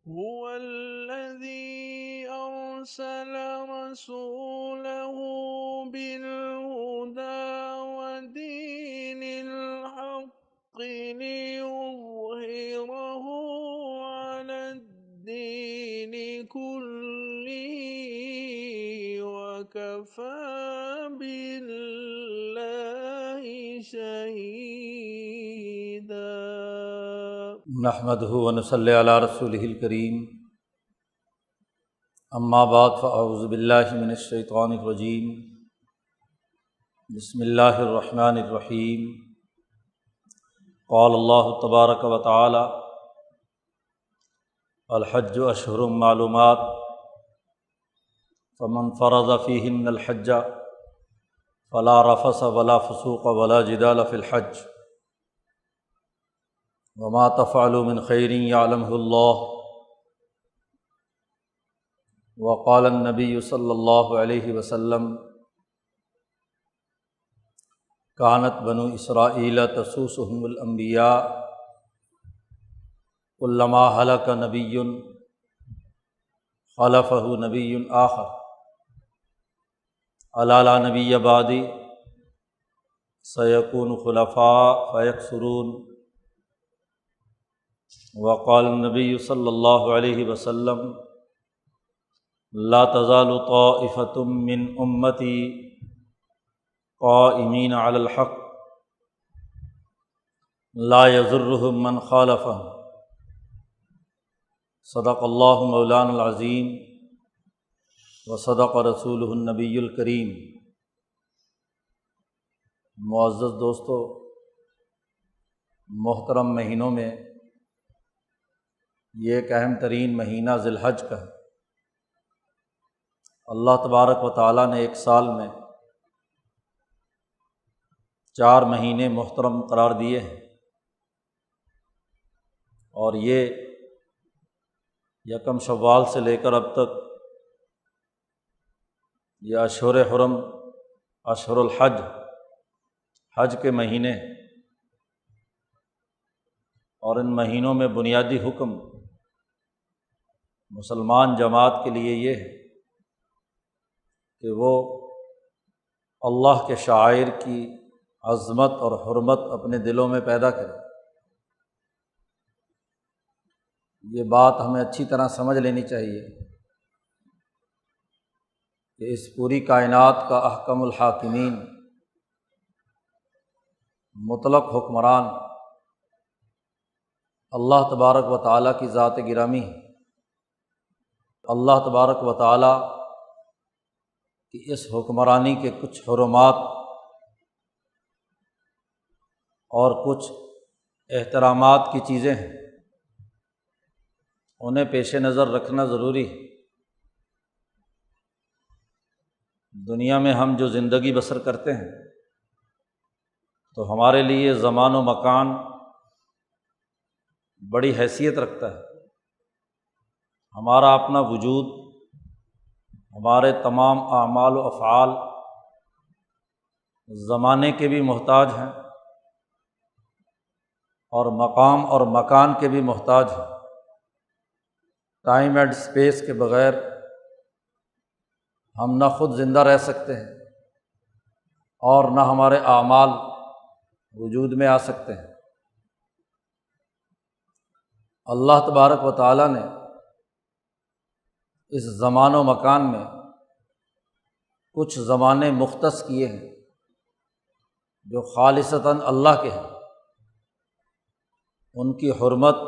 هو الذي أرسل رسوله بالهدى ودين الحق ليظهره على الدين كله وكفى بالله شهيدا. نحمده ونصلی علی رسولہ الکریم، اما بعد فاعوذ باللہ من الشیطان الرجیم، بسم اللہ الرحمن الرحیم۔ قال اللہ تبارک و تعالی: الحج اشہر معلومات فمن فرض فیہن الحج فلا رفث ولا فسوق ولا جدال فی الحج وما تفعلوا من خیر یعلمہ اللہ۔ وقال النبی صلی اللہ علیہ وسلم: کانت بنو اسرائیل تسوسهم الانبیاء کلما ہلک نبی خلفہ نبی آخر الا لا نبی بعدی سیکون خلفاء فیکثرون۔ وقال النبی صلی اللہ علیہ وسلم: لا تزال طائفة من امتی قائمین علی الحق لا یضرهم من خالفهم۔ صدق اللہ مولانا العظیم وصدق رسولہ النبی الکریم۔ معزز دوستو، محترم مہینوں میں یہ ایک اہم ترین مہینہ ذی الحج کا ہے۔ اللہ تبارک و تعالیٰ نے ایک سال میں 4 مہینے محترم قرار دیے ہیں، اور یہ یکم شوال سے لے کر اب تک یہ اشہر حرم، اشہر الحج، حج کے مہینے، اور ان مہینوں میں بنیادی حکم مسلمان جماعت کے لیے یہ ہے کہ وہ اللہ کے شعائر کی عظمت اور حرمت اپنے دلوں میں پیدا کرے۔ یہ بات ہمیں اچھی طرح سمجھ لینی چاہیے کہ اس پوری کائنات کا احکم الحاکمین، مطلق حکمران اللہ تبارک و تعالیٰ کی ذات گرامی ہے۔ اللہ تبارک و تعالیٰ کی اس حکمرانی کے کچھ حرمات اور کچھ احترامات کی چیزیں ہیں، انہیں پیش نظر رکھنا ضروری ہے۔ دنیا میں ہم جو زندگی بسر کرتے ہیں تو ہمارے لیے زمان و مکان بڑی حیثیت رکھتا ہے۔ ہمارا اپنا وجود، ہمارے تمام اعمال و افعال زمانے کے بھی محتاج ہیں اور مقام اور مکان کے بھی محتاج ہیں۔ ٹائم اینڈ اسپیس کے بغیر ہم نہ خود زندہ رہ سکتے ہیں اور نہ ہمارے اعمال وجود میں آ سکتے ہیں۔ اللہ تبارک و تعالیٰ نے اس زمان و مکان میں کچھ زمانے مختص کیے ہیں جو خالصتاً اللہ کے ہیں۔ ان کی حرمت،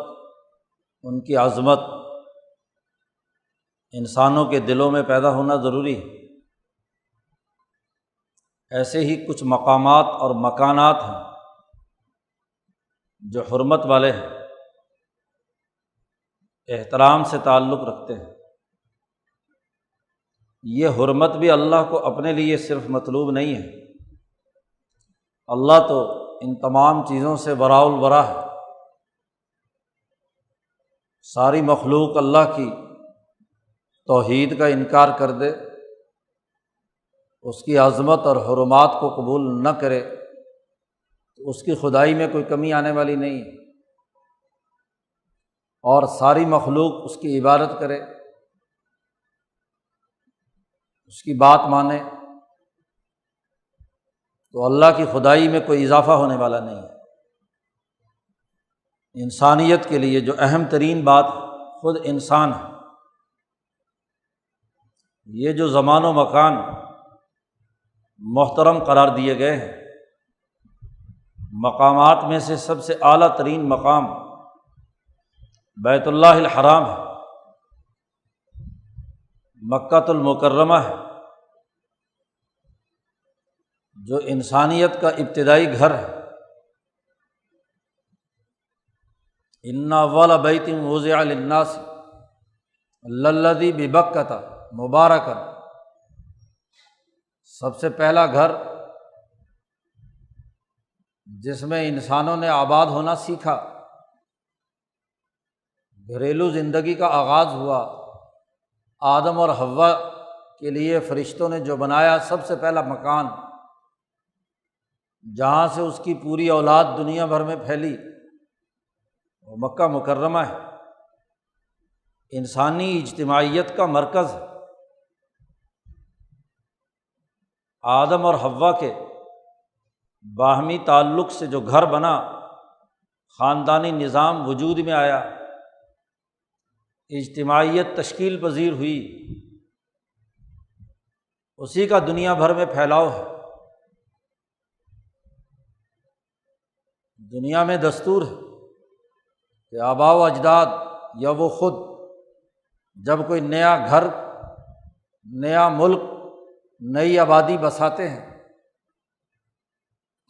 ان کی عظمت انسانوں کے دلوں میں پیدا ہونا ضروری ہے۔ ایسے ہی کچھ مقامات اور مکانات ہیں جو حرمت والے ہیں، احترام سے تعلق رکھتے ہیں۔ یہ حرمت بھی اللہ کو اپنے لیے صرف مطلوب نہیں ہے، اللہ تو ان تمام چیزوں سے براء البراء ہے۔ ساری مخلوق اللہ کی توحید کا انکار کر دے، اس کی عظمت اور حرمات کو قبول نہ کرے تو اس کی خدائی میں کوئی کمی آنے والی نہیں ہے۔ اور ساری مخلوق اس کی عبادت کرے، اس کی بات مانے، تو اللہ کی خدائی میں کوئی اضافہ ہونے والا نہیں ہے۔ انسانیت کے لیے جو اہم ترین بات خود انسان ہے، یہ جو زمان و مکان محترم قرار دیے گئے ہیں، مقامات میں سے سب سے اعلیٰ ترین مقام بیت اللہ الحرام ہے، مکہ المکرمہ ہے، جو انسانیت کا ابتدائی گھر ہے۔ ان اول بیت وضع للناس للذی ببکۃ مبارکا، سب سے پہلا گھر جس میں انسانوں نے آباد ہونا سیکھا، گھریلو زندگی کا آغاز ہوا، آدم اور حوا کے لیے فرشتوں نے جو بنایا سب سے پہلا مکان، جہاں سے اس کی پوری اولاد دنیا بھر میں پھیلی، وہ مکہ مکرمہ ہے، انسانی اجتماعیت کا مرکز ہے۔ آدم اور حوا کے باہمی تعلق سے جو گھر بنا، خاندانی نظام وجود میں آیا، اجتماعیت تشکیل پذیر ہوئی، اسی کا دنیا بھر میں پھیلاؤ ہے۔ دنیا میں دستور ہے کہ آباء و اجداد یا وہ خود جب کوئی نیا گھر، نیا ملک، نئی آبادی بساتے ہیں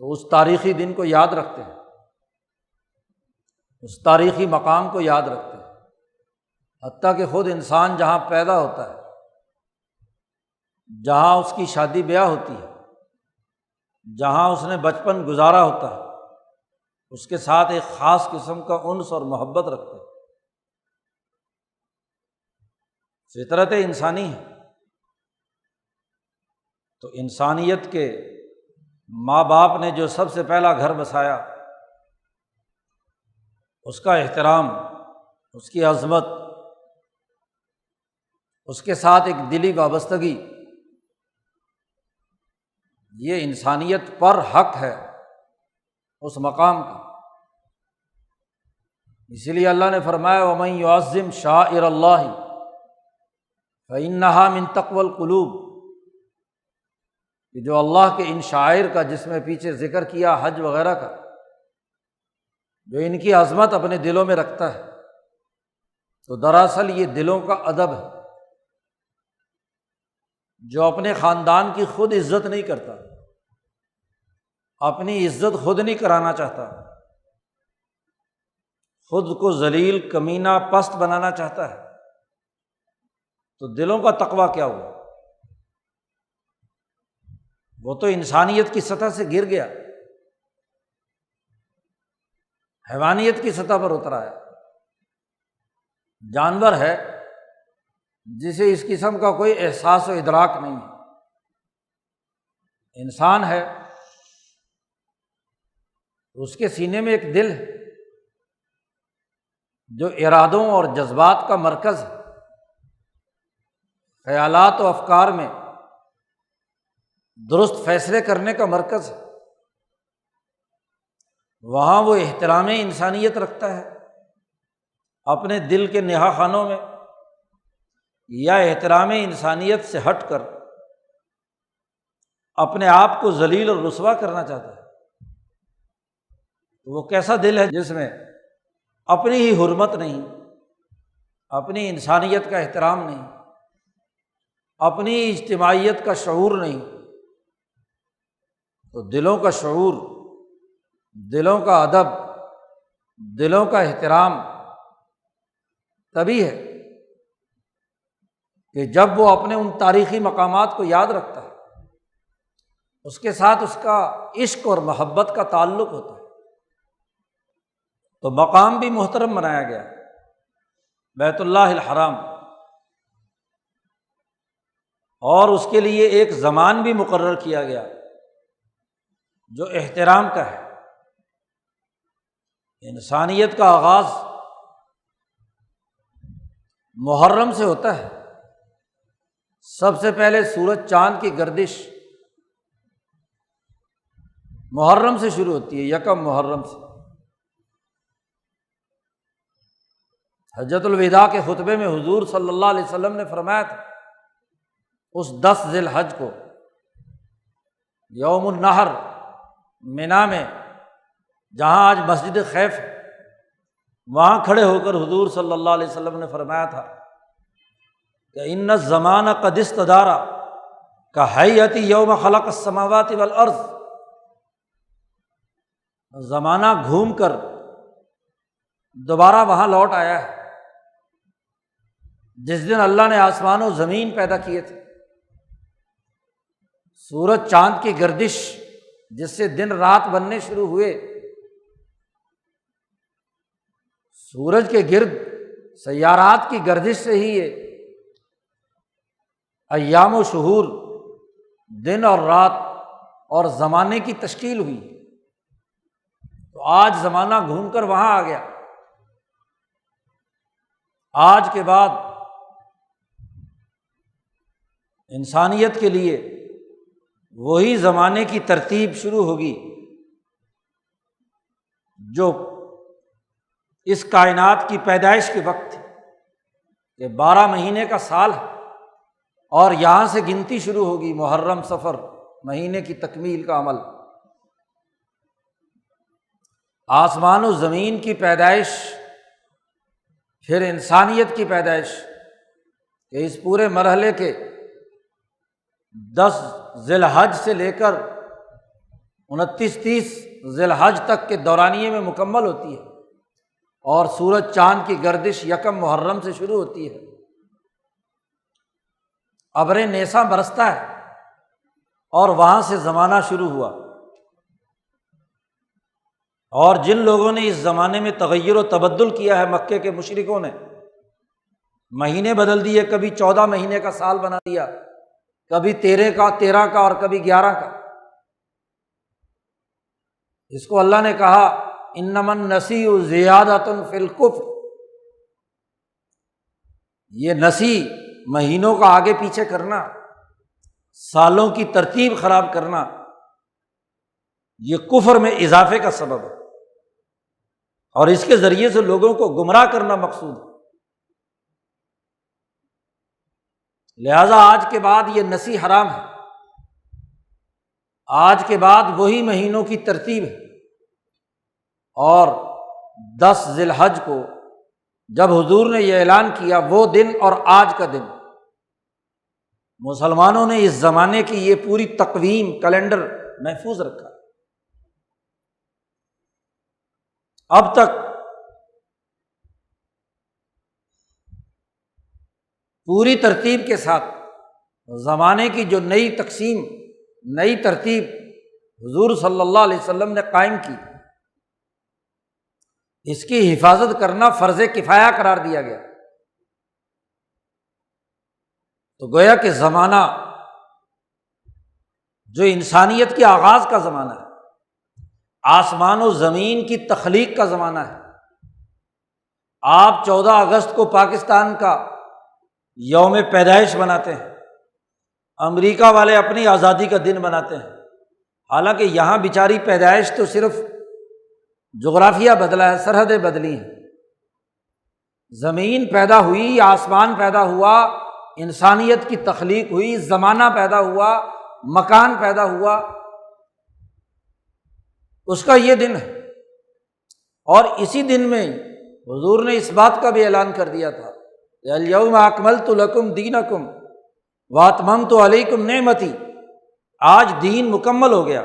تو اس تاریخی دن کو یاد رکھتے ہیں، اس تاریخی مقام کو یاد رکھتے ہیں، حتیٰ کہ خود انسان جہاں پیدا ہوتا ہے، جہاں اس کی شادی بیاہ ہوتی ہے، جہاں اس نے بچپن گزارا ہوتا ہے، اس کے ساتھ ایک خاص قسم کا انس اور محبت رکھتے ہیں۔ فطرت انسانی ہے۔ تو انسانیت کے ماں باپ نے جو سب سے پہلا گھر بسایا، اس کا احترام، اس کی عظمت، اس کے ساتھ ایک دلی وابستگی، یہ انسانیت پر حق ہے اس مقام کا۔ اسی لیے اللہ نے فرمایا وَمَن يُعَظِّمْ شَعَائِرَ اللَّهِ فَإِنَّهَا مِن تَقْوَى الْقُلُوبِ، کہ جو اللہ کے ان شعائر کا، جس میں پیچھے ذکر کیا حج وغیرہ کا، جو ان کی عظمت اپنے دلوں میں رکھتا ہے، تو دراصل یہ دلوں کا ادب ہے۔ جو اپنے خاندان کی خود عزت نہیں کرتا، اپنی عزت خود نہیں کرانا چاہتا، خود کو ذلیل، کمینہ، پست بنانا چاہتا ہے، تو دلوں کا تقویٰ کیا ہوا؟ وہ تو انسانیت کی سطح سے گر گیا، حیوانیت کی سطح پر اتر آیا۔ جانور ہے جسے اس قسم کا کوئی احساس و ادراک نہیں ہے، انسان ہے اس کے سینے میں ایک دل ہے جو ارادوں اور جذبات کا مرکز ہے، خیالات و افکار میں درست فیصلے کرنے کا مرکز ہے۔ وہاں وہ احترام انسانیت رکھتا ہے اپنے دل کے نہا خانوں میں، یا احترام انسانیت سے ہٹ کر اپنے آپ کو ذلیل اور رسوا کرنا چاہتا ہے؟ تو وہ کیسا دل ہے جس میں اپنی ہی حرمت نہیں، اپنی انسانیت کا احترام نہیں، اپنی اجتماعیت کا شعور نہیں؟ تو دلوں کا شعور، دلوں کا ادب، دلوں کا احترام تبھی ہے کہ جب وہ اپنے ان تاریخی مقامات کو یاد رکھتا ہے، اس کے ساتھ اس کا عشق اور محبت کا تعلق ہوتا ہے، تو مقام بھی محترم بنایا گیا، بیت اللہ الحرام، اور اس کے لیے ایک زمان بھی مقرر کیا گیا جو احترام کا ہے۔ انسانیت کا آغاز محرم سے ہوتا ہے۔ سب سے پہلے سورج چاند کی گردش محرم سے شروع ہوتی ہے، یکم محرم سے۔ حجۃ الوداع کے خطبے میں حضور صلی اللہ علیہ وسلم نے فرمایا تھا اس 10 ذی الحج کو یوم النحر مینا میں، جہاں آج مسجد خیف ہے، وہاں کھڑے ہو کر حضور صلی اللہ علیہ وسلم نے فرمایا تھا کہ ان الزمان قد استدار کہیئۃ یوم خلق السماوات والارض، زمانہ گھوم کر دوبارہ وہاں لوٹ آیا ہے جس دن اللہ نے آسمان و زمین پیدا کیے تھے۔ سورج چاند کی گردش جس سے دن رات بننے شروع ہوئے، سورج کے گرد سیارات کی گردش سے ہی یہ ایام و شہور، دن اور رات اور زمانے کی تشکیل ہوئی۔ تو آج زمانہ گھوم کر وہاں آ گیا۔ آج کے بعد انسانیت کے لیے وہی زمانے کی ترتیب شروع ہوگی جو اس کائنات کی پیدائش کے وقت تھی، کہ 12 مہینے کا سال ہے، اور یہاں سے گنتی شروع ہوگی محرم صفر مہینے کی تکمیل کا عمل۔ آسمان و زمین کی پیدائش، پھر انسانیت کی پیدائش، کہ اس پورے مرحلے کے 10 ذی الحج سے لے کر 29-30 ذی الحج تک کے دورانیے میں مکمل ہوتی ہے، اور سورج چاند کی گردش یکم محرم سے شروع ہوتی ہے۔ ابر نیسا برستا ہے اور وہاں سے زمانہ شروع ہوا۔ اور جن لوگوں نے اس زمانے میں تغیر و تبدل کیا ہے، مکے کے مشرکوں نے مہینے بدل دیے، کبھی 14 مہینے کا سال بنا دیا، کبھی 13 کا اور کبھی 11 کا۔ اس کو اللہ نے کہا انما النسیء زیادۃ فی الکفر، یہ نسی مہینوں کا آگے پیچھے کرنا، سالوں کی ترتیب خراب کرنا، یہ کفر میں اضافے کا سبب ہے، اور اس کے ذریعے سے لوگوں کو گمراہ کرنا مقصود ہے۔ لہذا آج کے بعد یہ نسی حرام ہے، آج کے بعد وہی مہینوں کی ترتیب ہے۔ اور 10 ذی الحج کو جب حضور نے یہ اعلان کیا، وہ دن اور آج کا دن، مسلمانوں نے اس زمانے کی یہ پوری تقویم کیلنڈر محفوظ رکھا۔ اب تک پوری ترتیب کے ساتھ زمانے کی جو نئی تقسیم، نئی ترتیب حضور صلی اللہ علیہ وسلم نے قائم کی، اس کی حفاظت کرنا فرض کفایہ قرار دیا گیا۔ تو گویا کہ زمانہ جو انسانیت کے آغاز کا زمانہ ہے، آسمان و زمین کی تخلیق کا زمانہ ہے۔ آپ 14 اگست کو پاکستان کا یوم پیدائش مناتے ہیں، امریکہ والے اپنی آزادی کا دن مناتے ہیں، حالانکہ یہاں بیچاری پیدائش تو صرف جغرافیہ بدلا ہے، سرحدیں بدلی ہیں۔ زمین پیدا ہوئی، آسمان پیدا ہوا، انسانیت کی تخلیق ہوئی، زمانہ پیدا ہوا، مکان پیدا ہوا، اس کا یہ دن ہے۔ اور اسی دن میں حضور نے اس بات کا بھی اعلان کر دیا تھا کہ الیوم اکملت لکم دینکم واتممت علیکم نعمتی، آج دین مکمل ہو گیا،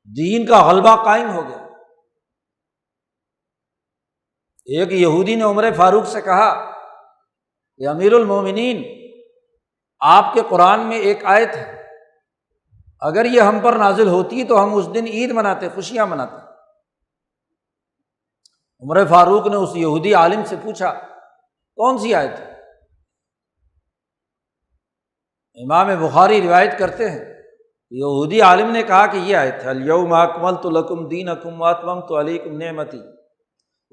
دین کا غلبہ قائم ہو گیا۔ ایک یہودی نے عمر فاروق سے کہا کہ امیر المومنین، آپ کے قرآن میں ایک آیت ہے، اگر یہ ہم پر نازل ہوتی تو ہم اس دن عید مناتے، خوشیاں مناتے۔ عمر فاروق نے اس یہودی عالم سے پوچھا کون سی آیت ہے؟ امام بخاری روایت کرتے ہیں، یہودی عالم نے کہا کہ یہ آیت ہے، الیوم اکملت لکم دینکم واتممت علیکم نعمتی،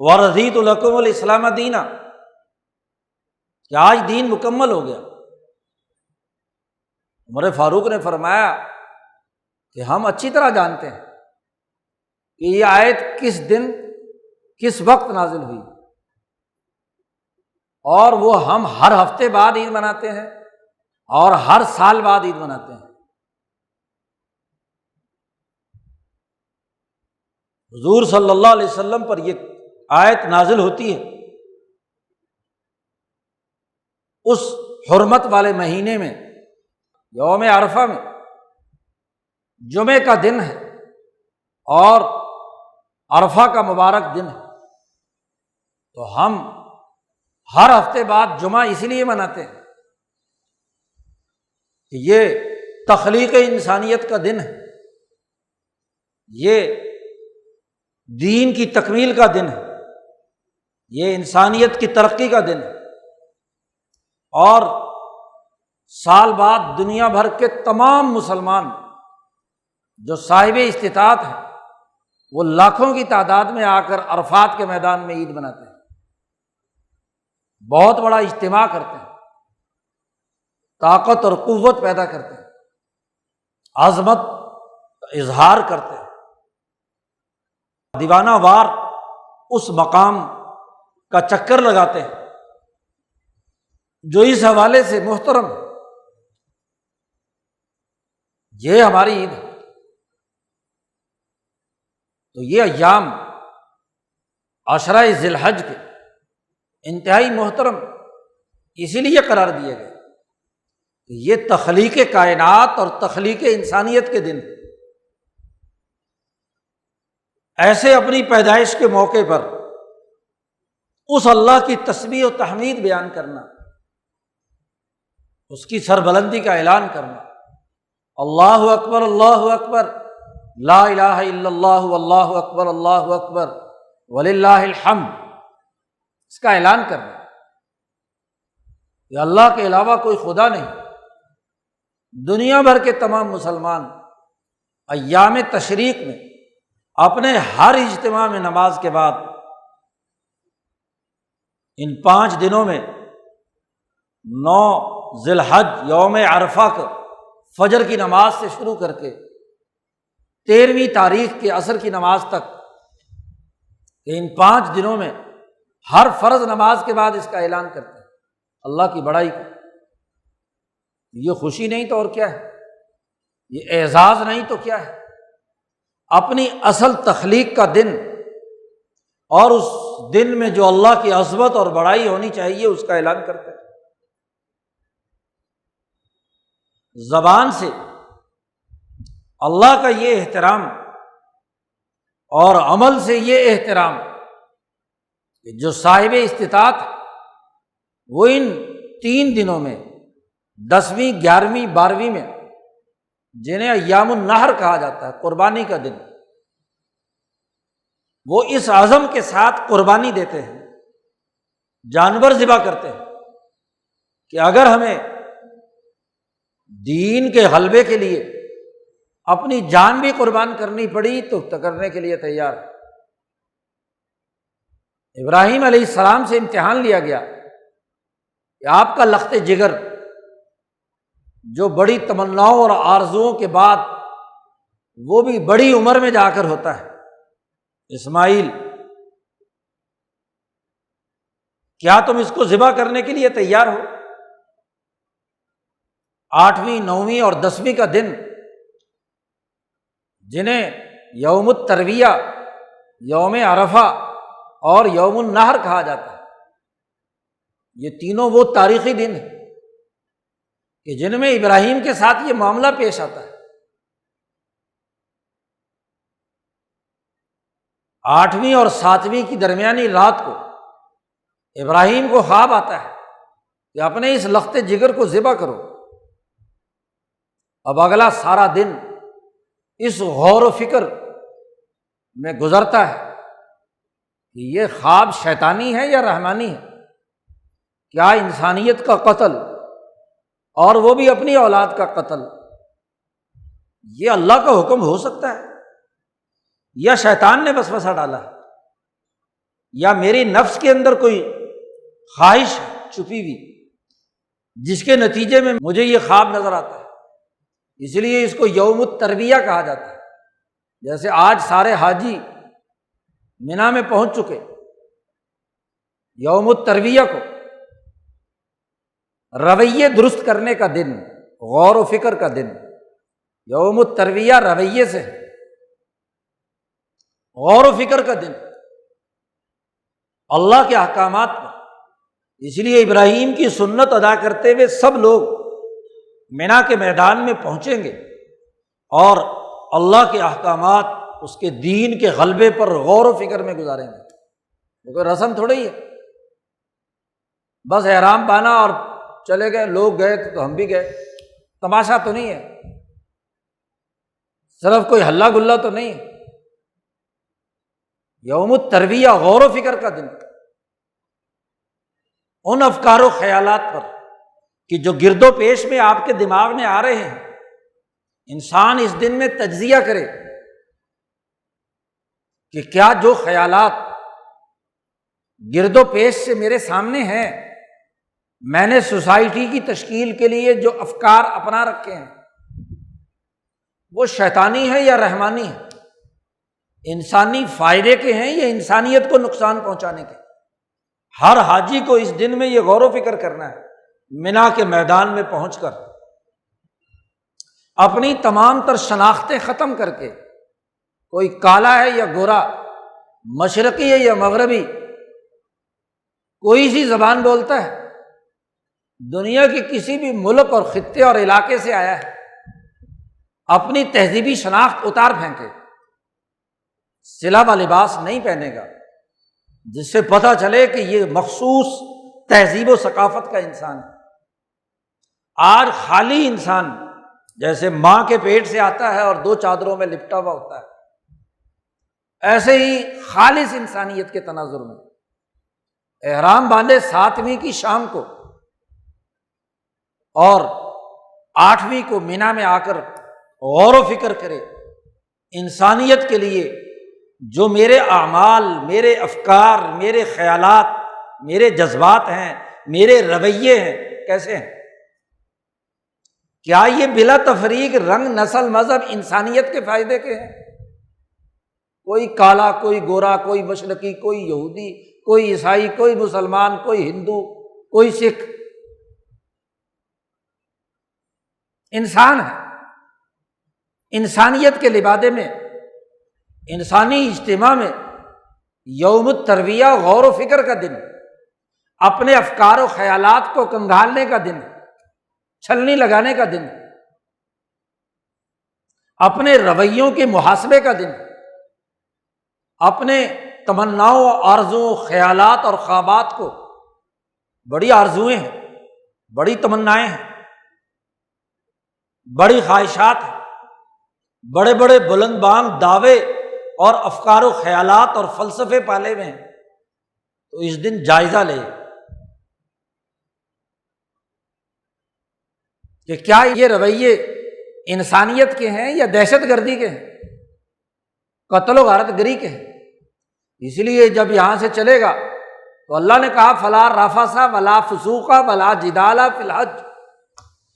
وَرَضِيتُ لَكُمُ الْإِسْلَامَ دِینًا، کہ آج دین مکمل ہو گیا۔ عمر فاروق نے فرمایا کہ ہم اچھی طرح جانتے ہیں کہ یہ آیت کس دن کس وقت نازل ہوئی، اور وہ ہم ہر ہفتے بعد عید مناتے ہیں اور ہر سال بعد عید مناتے ہیں۔ حضور صلی اللہ علیہ وسلم پر یہ آیت نازل ہوتی ہے اس حرمت والے مہینے میں، یوم عرفہ میں، جمعے کا دن ہے اور عرفہ کا مبارک دن ہے، تو ہم ہر ہفتے بعد جمعہ اس لیے مناتے ہیں کہ یہ تخلیق انسانیت کا دن ہے، یہ دین کی تکمیل کا دن ہے، یہ انسانیت کی ترقی کا دن ہے، اور سال بعد دنیا بھر کے تمام مسلمان جو صاحب استطاعت ہیں وہ لاکھوں کی تعداد میں آ کر عرفات کے میدان میں عید مناتے ہیں، بہت بڑا اجتماع کرتے ہیں، طاقت اور قوت پیدا کرتے ہیں، عظمت کا اظہار کرتے ہیں، دیوانہ وار اس مقام کا چکر لگاتے ہیں جو اس حوالے سے محترم ہے۔ یہ ہماری عید ہے۔ تو یہ ایام عشرہ ذی الحج کے انتہائی محترم اسی لیے قرار دیے گئے کہ یہ تخلیق کائنات اور تخلیق انسانیت کے دن، ایسے اپنی پیدائش کے موقع پر اس اللہ کی تسبیح و تحمید بیان کرنا، اس کی سربلندی کا اعلان کرنا، اللہ اکبر اللہ اکبر، لا الہ الا اللہ واللہ اکبر اللہ اکبر وللہ الحمد، اس کا اعلان کرنا کہ اللہ کے علاوہ کوئی خدا نہیں۔ دنیا بھر کے تمام مسلمان ایام تشریق میں اپنے ہر اجتماع میں نماز کے بعد ان 5 دنوں میں 9 ذی الحج یوم عرفہ کو فجر کی نماز سے شروع کر کے 13ویں تاریخ کے عصر کی نماز تک، ان 5 دنوں میں ہر فرض نماز کے بعد اس کا اعلان کرتے ہیں اللہ کی بڑائی کا۔ یہ خوشی نہیں تو اور کیا ہے، یہ اعزاز نہیں تو کیا ہے، اپنی اصل تخلیق کا دن اور اس دن میں جو اللہ کی عظمت اور بڑائی ہونی چاہیے اس کا اعلان کرتے ہیں۔ زبان سے اللہ کا یہ احترام اور عمل سے یہ احترام کہ جو صاحب استطاعت وہ ان 3 دنوں میں 10ویں 11ویں 12ویں میں، جنہیں ایام النحر کہا جاتا ہے، قربانی کا دن، وہ اس عزم کے ساتھ قربانی دیتے ہیں، جانور ذبح کرتے ہیں کہ اگر ہمیں دین کے غلبے کے لیے اپنی جان بھی قربان کرنی پڑی تو کرنے کے لیے تیار۔ ابراہیم علیہ السلام سے امتحان لیا گیا کہ آپ کا لخت جگر جو بڑی تمناؤں اور آرزوؤں کے بعد وہ بھی بڑی عمر میں جا کر ہوتا ہے، اسماعیل، کیا تم اس کو ذبح کرنے کے لیے تیار ہو؟ 8ویں 9ویں اور 10ویں کا دن، جنہیں یوم الترویہ، یوم عرفہ اور یوم النحر کہا جاتا ہے، یہ تینوں وہ تاریخی دن ہیں کہ جن میں ابراہیم کے ساتھ یہ معاملہ پیش آتا ہے۔ 8ویں اور 7ویں کی درمیانی رات کو ابراہیم کو خواب آتا ہے کہ اپنے اس لخت جگر کو ذبح کرو۔ اب اگلا سارا دن اس غور و فکر میں گزرتا ہے کہ یہ خواب شیطانی ہے یا رحمانی ہے، کیا انسانیت کا قتل اور وہ بھی اپنی اولاد کا قتل یہ اللہ کا حکم ہو سکتا ہے یا شیطان نے وسوسہ ڈالا ہے؟ یا میری نفس کے اندر کوئی خواہش چھپی ہوئی جس کے نتیجے میں مجھے یہ خواب نظر آتا ہے، اس لیے اس کو یوم الترویہ کہا جاتا ہے۔ جیسے آج سارے حاجی مینا میں پہنچ چکے، یوم الترویہ کو رویے درست کرنے کا دن، غور و فکر کا دن۔ یوم الترویہ رویے سے، غور و فکر کا دن اللہ کے احکامات پر۔ اس لیے ابراہیم کی سنت ادا کرتے ہوئے سب لوگ مینا کے میدان میں پہنچیں گے اور اللہ کے احکامات، اس کے دین کے غلبے پر غور و فکر میں گزاریں گے۔ وہ کوئی رسم تھوڑی ہے بس احرام باندھا اور چلے گئے، لوگ گئے تو ہم بھی گئے، تماشا تو نہیں ہے، صرف کوئی ہلا گلا تو نہیں ہے۔ یوم الترویہ غور و فکر کا دن، ان افکار و خیالات پر کہ جو گرد و پیش میں آپ کے دماغ میں آ رہے ہیں، انسان اس دن میں تجزیہ کرے کہ کیا جو خیالات گرد و پیش سے میرے سامنے ہیں، میں نے سوسائٹی کی تشکیل کے لیے جو افکار اپنا رکھے ہیں وہ شیطانی ہے یا رحمانی ہے، انسانی فائدے کے ہیں یا انسانیت کو نقصان پہنچانے کے۔ ہر حاجی کو اس دن میں یہ غور و فکر کرنا ہے، مینا کے میدان میں پہنچ کر اپنی تمام تر شناختیں ختم کر کے، کوئی کالا ہے یا گورا، مشرقی ہے یا مغربی، کوئی سی زبان بولتا ہے، دنیا کے کسی بھی ملک اور خطے اور علاقے سے آیا ہے، اپنی تہذیبی شناخت اتار پھینکے، سلا لباس نہیں پہنے گا جس سے پتہ چلے کہ یہ مخصوص تہذیب و ثقافت کا انسان ہے۔ آج خالی انسان جیسے ماں کے پیٹ سے آتا ہے اور 2 چادروں میں لپٹا ہوا ہوتا ہے، ایسے ہی خالص انسانیت کے تناظر میں احرام باندھے 7ویں کی شام کو اور 8ویں کو مینا میں آ کر غور و فکر کرے، انسانیت کے لیے جو میرے اعمال، میرے افکار، میرے خیالات، میرے جذبات ہیں، میرے رویے ہیں، کیسے ہیں؟ کیا یہ بلا تفریق رنگ، نسل، مذہب انسانیت کے فائدے کے ہیں؟ کوئی کالا، کوئی گورا، کوئی مشرقی، کوئی یہودی، کوئی عیسائی، کوئی مسلمان، کوئی ہندو، کوئی سکھ، انسان ہے۔ انسانیت کے لبادے میں، انسانی اجتماع میں یوم الترویہ غور و فکر کا دن، اپنے افکار و خیالات کو کنگھالنے کا دن، چھلنی لگانے کا دن، اپنے رویوں کے محاسبے کا دن، اپنے تمناؤں، آرزوؤں، خیالات اور خوابات کو، بڑی آرزوئیں ہیں، بڑی تمنائیں ہیں، بڑی خواہشات ہیں، بڑے بڑے بلند بانگ دعوے اور افکار و خیالات اور فلسفے پالے ہوئے ہیں، تو اس دن جائزہ لے کہ کیا یہ رویے انسانیت کے ہیں یا دہشت گردی کے ہیں، قتل و غارت گری کے ہیں۔ اس لیے جب یہاں سے چلے گا تو اللہ نے کہا فلا رفث ولا فسوق ولا جدال فی الحج،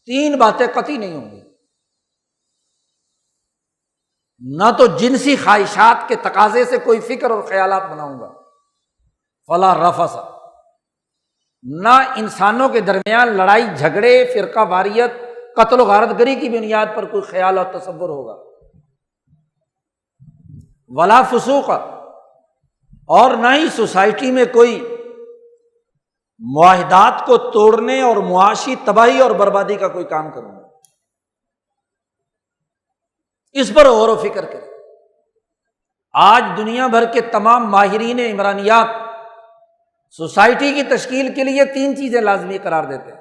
3 باتیں قطعی نہیں ہوں گی، نہ تو جنسی خواہشات کے تقاضے سے کوئی فکر اور خیالات بناؤں گا، فلا رفث، نہ انسانوں کے درمیان لڑائی جھگڑے، فرقہ واریت، قتل و غارت گری کی بنیاد پر کوئی خیال اور تصور ہوگا، ولا فسوق، اور نہ ہی سوسائٹی میں کوئی معاہدات کو توڑنے اور معاشی تباہی اور بربادی کا کوئی کام کروں گا۔ اس پر غور و فکر کریں۔ آج دنیا بھر کے تمام ماہرین عمرانیات سوسائٹی کی تشکیل کے لیے 3 چیزیں لازمی قرار دیتے ہیں: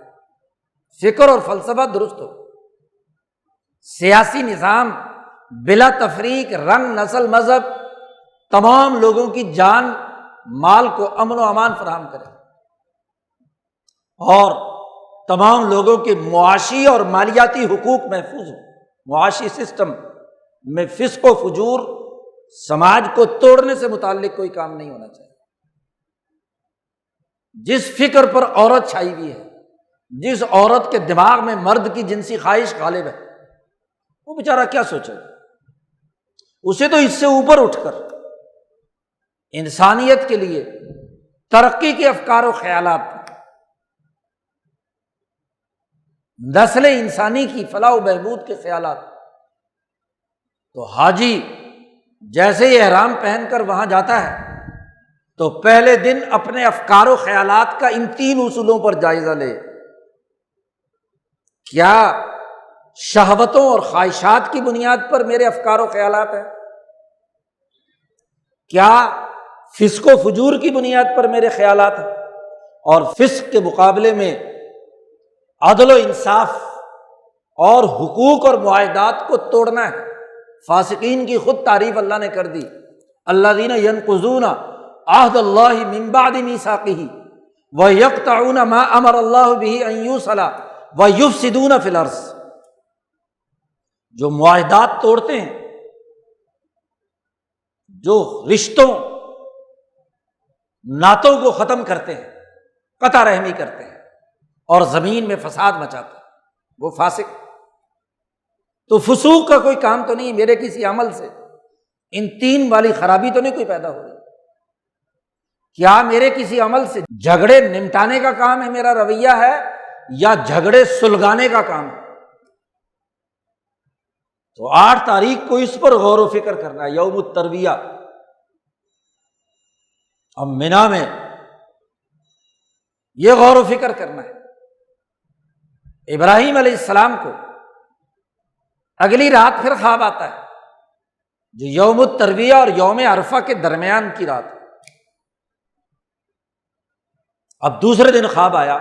فکر اور فلسفہ درست ہو، سیاسی نظام بلا تفریق رنگ، نسل، مذہب تمام لوگوں کی جان مال کو امن و امان فراہم کرے، اور تمام لوگوں کے معاشی اور مالیاتی حقوق محفوظ ہوں، معاشی سسٹم میں فسق و فجور، سماج کو توڑنے سے متعلق کوئی کام نہیں ہونا چاہیے۔ جس فکر پر عورت چھائی ہوئی ہے، جس عورت کے دماغ میں مرد کی جنسی خواہش غالب ہے، وہ بیچارہ کیا سوچے گا؟ اسے تو اس سے اوپر اٹھ کر انسانیت کے لیے ترقی کے افکار و خیالات، نسل انسانی کی فلاح و بہبود کے خیالات. تو حاجی جیسے ہی احرام پہن کر وہاں جاتا ہے تو پہلے دن اپنے افکار و خیالات کا ان 3 اصولوں پر جائزہ لے. کیا شہوتوں اور خواہشات کی بنیاد پر میرے افکار و خیالات ہیں؟ کیا فسق و فجور کی بنیاد پر میرے خیالات ہیں؟ اور فسق کے مقابلے میں عدل و انصاف اور حقوق اور معاہدات کو توڑنا ہے. فاسقین کی خود تعریف اللہ نے کر دی، الذین ینقضون عہد اللہ من بعد میثاقہ ویقطعون ما امر اللہ بہ ان یوصل ویفسدون فی الارض. جو معاہدات توڑتے ہیں، جو رشتوں ناتوں کو ختم کرتے ہیں، قطع رحمی کرتے ہیں اور زمین میں فساد مچاتے ہیں، وہ فاسق. تو فسوق کا کوئی کام تو نہیں میرے کسی عمل سے ان 3 والی خرابی تو نہیں کوئی پیدا ہو رہی. کیا میرے کسی عمل سے جھگڑے نمٹانے کا کام ہے، میرا رویہ ہے، یا جھگڑے سلگانے کا کام ہے؟ تو 8 تاریخ کو اس پر غور و فکر کرنا ہے، یوم الترویہ. اب مینا میں یہ غور و فکر کرنا ہے. ابراہیم علیہ السلام کو اگلی رات پھر خواب آتا ہے، جو یوم الترویہ اور یوم عرفہ کے درمیان کی رات. اب دوسرے دن خواب آیا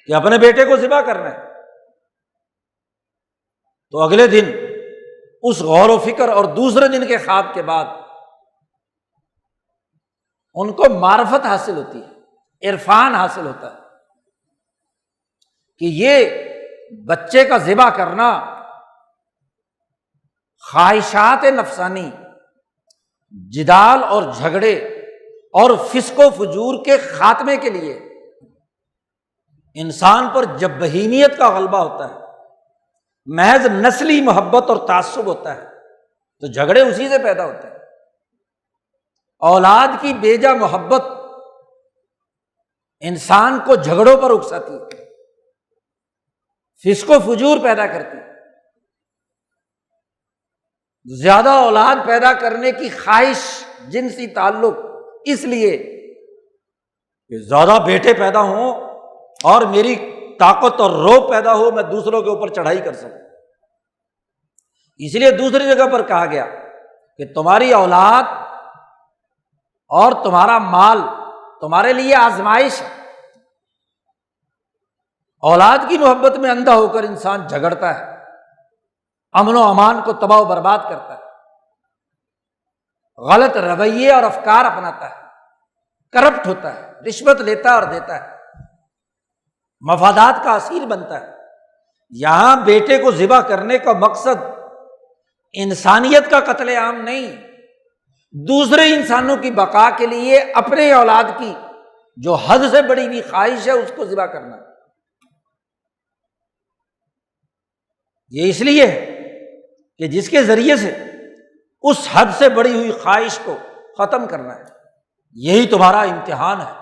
کہ اپنے بیٹے کو ذبح کرنا ہے. تو اگلے دن اس غور و فکر اور دوسرے دن کے خواب کے بعد ان کو معرفت حاصل ہوتی ہے، عرفان حاصل ہوتا ہے کہ یہ بچے کا ذبح کرنا خواہشات نفسانی، جدال اور جھگڑے اور فسق و فجور کے خاتمے کے لیے انسان پر جب بہیمیت کا غلبہ ہوتا ہے، محض نسلی محبت اور تعصب ہوتا ہے، تو جھگڑے اسی سے پیدا ہوتے ہیں. اولاد کی بیجا محبت انسان کو جھگڑوں پر اکساتی ہے، فسق و فجور پیدا کرتی ہے. زیادہ اولاد پیدا کرنے کی خواہش، جنسی تعلق، اس لیے کہ زیادہ بیٹے پیدا ہوں اور میری طاقت اور روب پیدا ہو، میں دوسروں کے اوپر چڑھائی کر سکوں. اس لیے دوسری جگہ پر کہا گیا کہ تمہاری اولاد اور تمہارا مال تمہارے لیے آزمائش ہے. اولاد کی محبت میں اندھا ہو کر انسان جھگڑتا ہے، امن و امان کو تباہ و برباد کرتا ہے، غلط رویے اور افکار اپناتا ہے، کرپٹ ہوتا ہے، رشوت لیتا ہے اور دیتا ہے، مفادات کا اسیر بنتا ہے. یہاں بیٹے کو ذبح کرنے کا مقصد انسانیت کا قتل عام نہیں، دوسرے انسانوں کی بقا کے لیے اپنے اولاد کی جو حد سے بڑی ہوئی خواہش ہے اس کو ذبح کرنا. یہ اس لیے ہے کہ جس کے ذریعے سے اس حد سے بڑی ہوئی خواہش کو ختم کرنا ہے. یہی تمہارا امتحان ہے.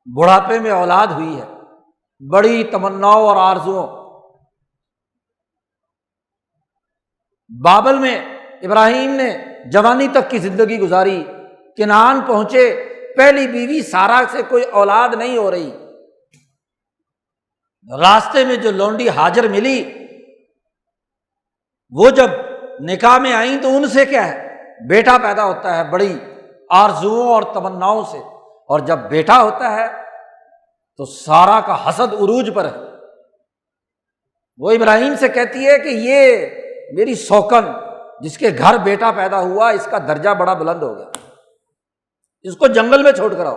بڑھاپے میں اولاد ہوئی ہے، بڑی تمناؤں اور آرزوؤں. بابل میں ابراہیم نے جوانی تک کی زندگی گزاری، کنعان پہنچے، پہلی بیوی سارا سے کوئی اولاد نہیں ہو رہی. راستے میں جو لونڈی ہاجر ملی، وہ جب نکاح میں آئیں تو ان سے کیا ہے، بیٹا پیدا ہوتا ہے بڑی آرزوؤں اور تمناؤں سے. اور جب بیٹا ہوتا ہے تو سارا کا حسد عروج پر ہے. وہ ابراہیم سے کہتی ہے کہ یہ میری سوکن جس کے گھر بیٹا پیدا ہوا، اس کا درجہ بڑا بلند ہو گیا، اس کو جنگل میں چھوڑ کر آؤ،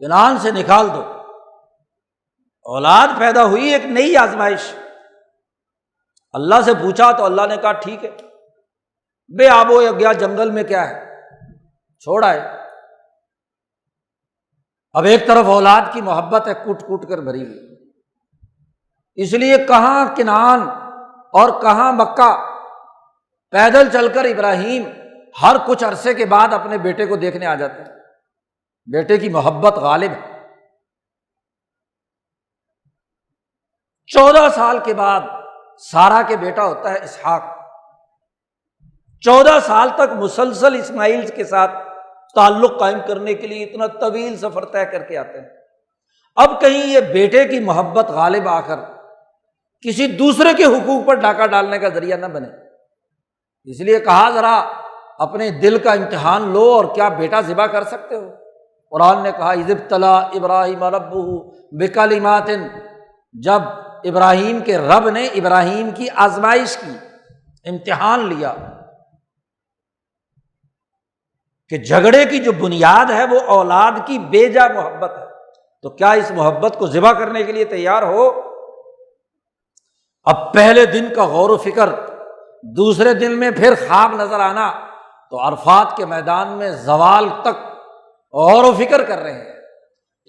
کنعان سے نکال دو. اولاد پیدا ہوئی، ایک نئی آزمائش. اللہ سے پوچھا تو اللہ نے کہا ٹھیک ہے، بے آب و گیا جنگل میں کیا ہے، چھوڑ آئے. اب ایک طرف اولاد کی محبت ہے کوٹ کوٹ کر بھری ہوئی، اس لیے کہاں کنعان اور کہاں مکہ، پیدل چل کر ابراہیم ہر کچھ عرصے کے بعد اپنے بیٹے کو دیکھنے آ جاتے ہیں، بیٹے کی محبت غالب ہے۔ 14 سال کے بعد سارہ کے بیٹا ہوتا ہے اسحاق، 14 سال تک مسلسل اسماعیل کے ساتھ تعلق قائم کرنے کے لیے اتنا طویل سفر طے کر کے آتے ہیں۔ اب کہیں یہ بیٹے کی محبت غالب آ کر کسی دوسرے کے حقوق پر ڈاکہ ڈالنے کا ذریعہ نہ بنے، اس لیے کہا ذرا اپنے دل کا امتحان لو، اور کیا بیٹا ذبح کر سکتے ہو؟ قرآن نے کہا اذ ابتلی ابراہیم ربہ بکلمات، جب ابراہیم کے رب نے ابراہیم کی آزمائش کی، امتحان لیا کہ جھگڑے کی جو بنیاد ہے وہ اولاد کی بے جا محبت ہے، تو کیا اس محبت کو ذبح کرنے کے لیے تیار ہو؟ اب پہلے دن کا غور و فکر، دوسرے دن میں پھر خواب نظر آنا، تو عرفات کے میدان میں زوال تک غور و فکر کر رہے ہیں،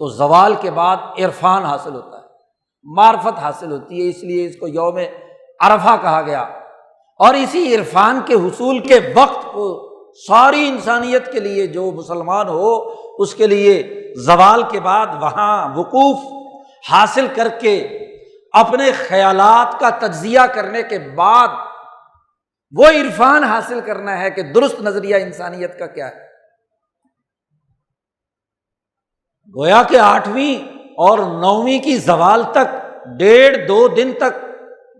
تو زوال کے بعد عرفان حاصل ہوتا ہے، معرفت حاصل ہوتی ہے، اس لیے اس کو یوم عرفہ کہا گیا۔ اور اسی عرفان کے حصول کے وقت کو ساری انسانیت کے لیے، جو مسلمان ہو اس کے لیے زوال کے بعد وہاں وقوف حاصل کر کے اپنے خیالات کا تجزیہ کرنے کے بعد وہ عرفان حاصل کرنا ہے کہ درست نظریہ انسانیت کا کیا ہے۔ گویا کہ 8ویں اور 9ویں کی زوال تک 1.5-2 دن تک،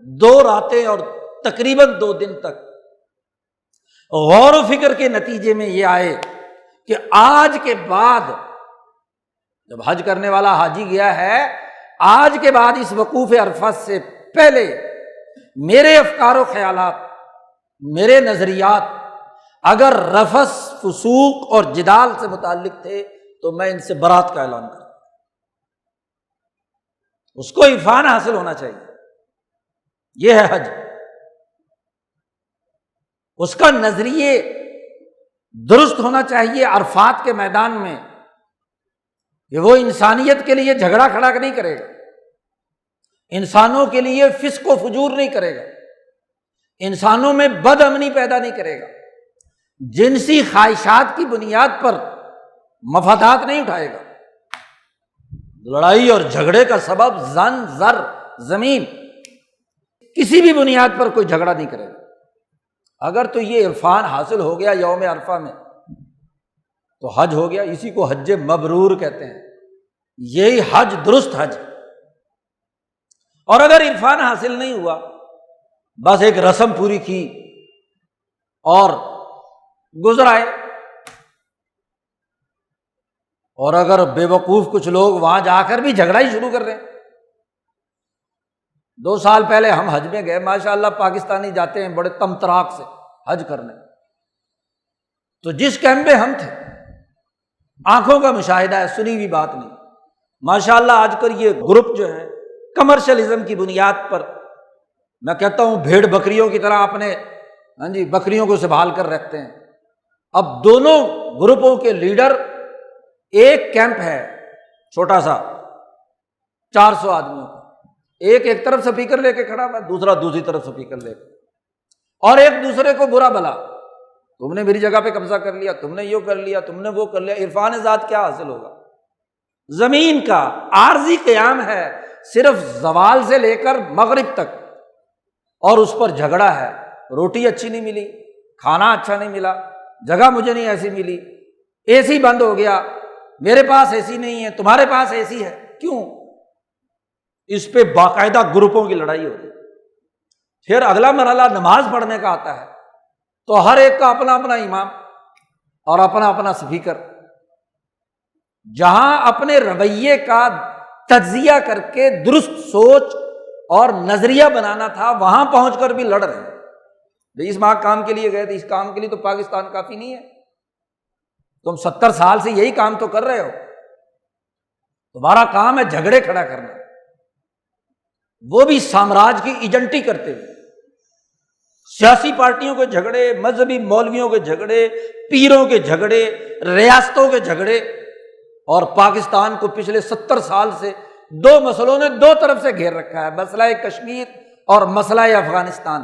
2 راتیں اور تقریباً 2 دن تک غور و فکر کے نتیجے میں یہ آئے کہ آج کے بعد، جب حج کرنے والا حاجی گیا ہے، آج کے بعد اس وقوف عرفات سے پہلے میرے افکار و خیالات، میرے نظریات اگر رفث، فسوق اور جدال سے متعلق تھے تو میں ان سے برات کا اعلان کروں۔ اس کو عرفان حاصل ہونا چاہیے، یہ ہے حج۔ اس کا نظریے درست ہونا چاہیے عرفات کے میدان میں، کہ وہ انسانیت کے لیے جھگڑا کھڑا نہیں کرے گا، انسانوں کے لیے فسق و فجور نہیں کرے گا، انسانوں میں بد امنی پیدا نہیں کرے گا، جنسی خواہشات کی بنیاد پر مفادات نہیں اٹھائے گا، لڑائی اور جھگڑے کا سبب زن، زر، زمین، کسی بھی بنیاد پر کوئی جھگڑا نہیں کرے گا۔ اگر تو یہ عرفان حاصل ہو گیا یوم عرفہ میں تو حج ہو گیا، اسی کو حج مبرور کہتے ہیں، یہی حج درست حج۔ اور اگر عرفان حاصل نہیں ہوا، بس ایک رسم پوری کی اور گزر آئے، اور اگر بے وقوف کچھ لوگ وہاں جا کر بھی جھگڑا ہی شروع کر رہے ہیں۔ 2 سال پہلے ہم حج میں گئے، ماشاءاللہ پاکستانی جاتے ہیں بڑے تمطراق سے حج کرنے، تو جس کیمپ میں ہم تھے، آنکھوں کا مشاہدہ ہے، سنی ہوئی بات نہیں، ماشاءاللہ آج کل یہ گروپ جو ہے کمرشلزم کی بنیاد پر، میں کہتا ہوں بھیڑ بکریوں کی طرح اپنے بکریوں کو سنبھال کر رکھتے ہیں۔ اب دونوں گروپوں کے لیڈر، ایک کیمپ ہے چھوٹا سا 400 آدمیوں کا، ایک طرف سپیکر لے کے کھڑا ہوا، دوسرا دوسری طرف سپیکر لے کے، اور ایک دوسرے کو برا بلا، تم نے میری جگہ پہ قبضہ کر لیا، تم نے یہ کر لیا، تم نے وہ کر لیا۔ عرفان ذات کیا حاصل ہوگا؟ زمین کا عارضی قیام ہے، صرف زوال سے لے کر مغرب تک، اور اس پر جھگڑا ہے، روٹی اچھی نہیں ملی، کھانا اچھا نہیں ملا، جگہ مجھے نہیں ایسی ملی، اے سی بند ہو گیا، میرے پاس اے سی نہیں ہے، تمہارے پاس اے سی ہے، کیوں؟ اس پہ باقاعدہ گروپوں کی لڑائی ہوتی ہے۔ پھر اگلا مرحلہ نماز پڑھنے کا آتا ہے، تو ہر ایک کا اپنا اپنا امام اور اپنا اپنا سپیکر، جہاں اپنے رویے کا تجزیہ کر کے درست سوچ اور نظریہ بنانا تھا، وہاں پہنچ کر بھی لڑ رہے ہیں۔ بھئی اس کام کے لیے گئے تھے، اس کام کے لیے تو پاکستان کافی نہیں ہے، تم 70 سال سے یہی کام تو کر رہے ہو، تمہارا کام ہے جھگڑے کھڑا کرنا، وہ بھی سامراج کی ایجنٹی کرتے ہوئے، سیاسی پارٹیوں کے جھگڑے، مذہبی مولویوں کے جھگڑے، پیروں کے جھگڑے، ریاستوں کے جھگڑے، اور پاکستان کو پچھلے 70 سال سے دو مسئلوں نے دو طرف سے گھیر رکھا ہے، مسئلہ کشمیر اور مسئلہ افغانستان،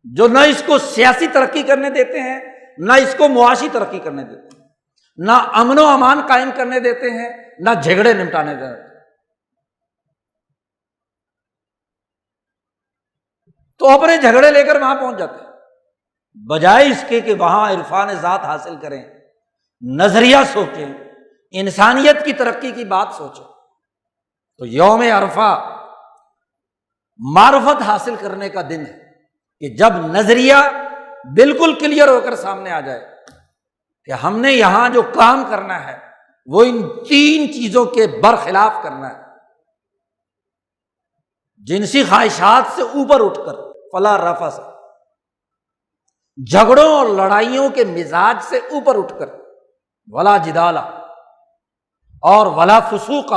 جو نہ اس کو سیاسی ترقی کرنے دیتے ہیں، نہ اس کو معاشی ترقی کرنے دیتے ہیں، نہ امن و امان قائم کرنے دیتے ہیں، نہ جھگڑے نمٹانے دیتے ہیں۔ تو اپنے جھگڑے لے کر وہاں پہنچ جاتے ہیں، بجائے اس کے کہ وہاں عرفان ذات حاصل کریں، نظریہ سوچیں، انسانیت کی ترقی کی بات سوچیں۔ تو یوم عرفہ معرفت حاصل کرنے کا دن ہے کہ جب نظریہ بالکل کلیئر ہو کر سامنے آ جائے کہ ہم نے یہاں جو کام کرنا ہے وہ ان 3 چیزوں کے برخلاف کرنا ہے۔ جنسی خواہشات سے اوپر اٹھ کر فلا رفث، جھگڑوں اور لڑائیوں کے مزاج سے اوپر اٹھ کر ولا جدال اور ولا فسوق،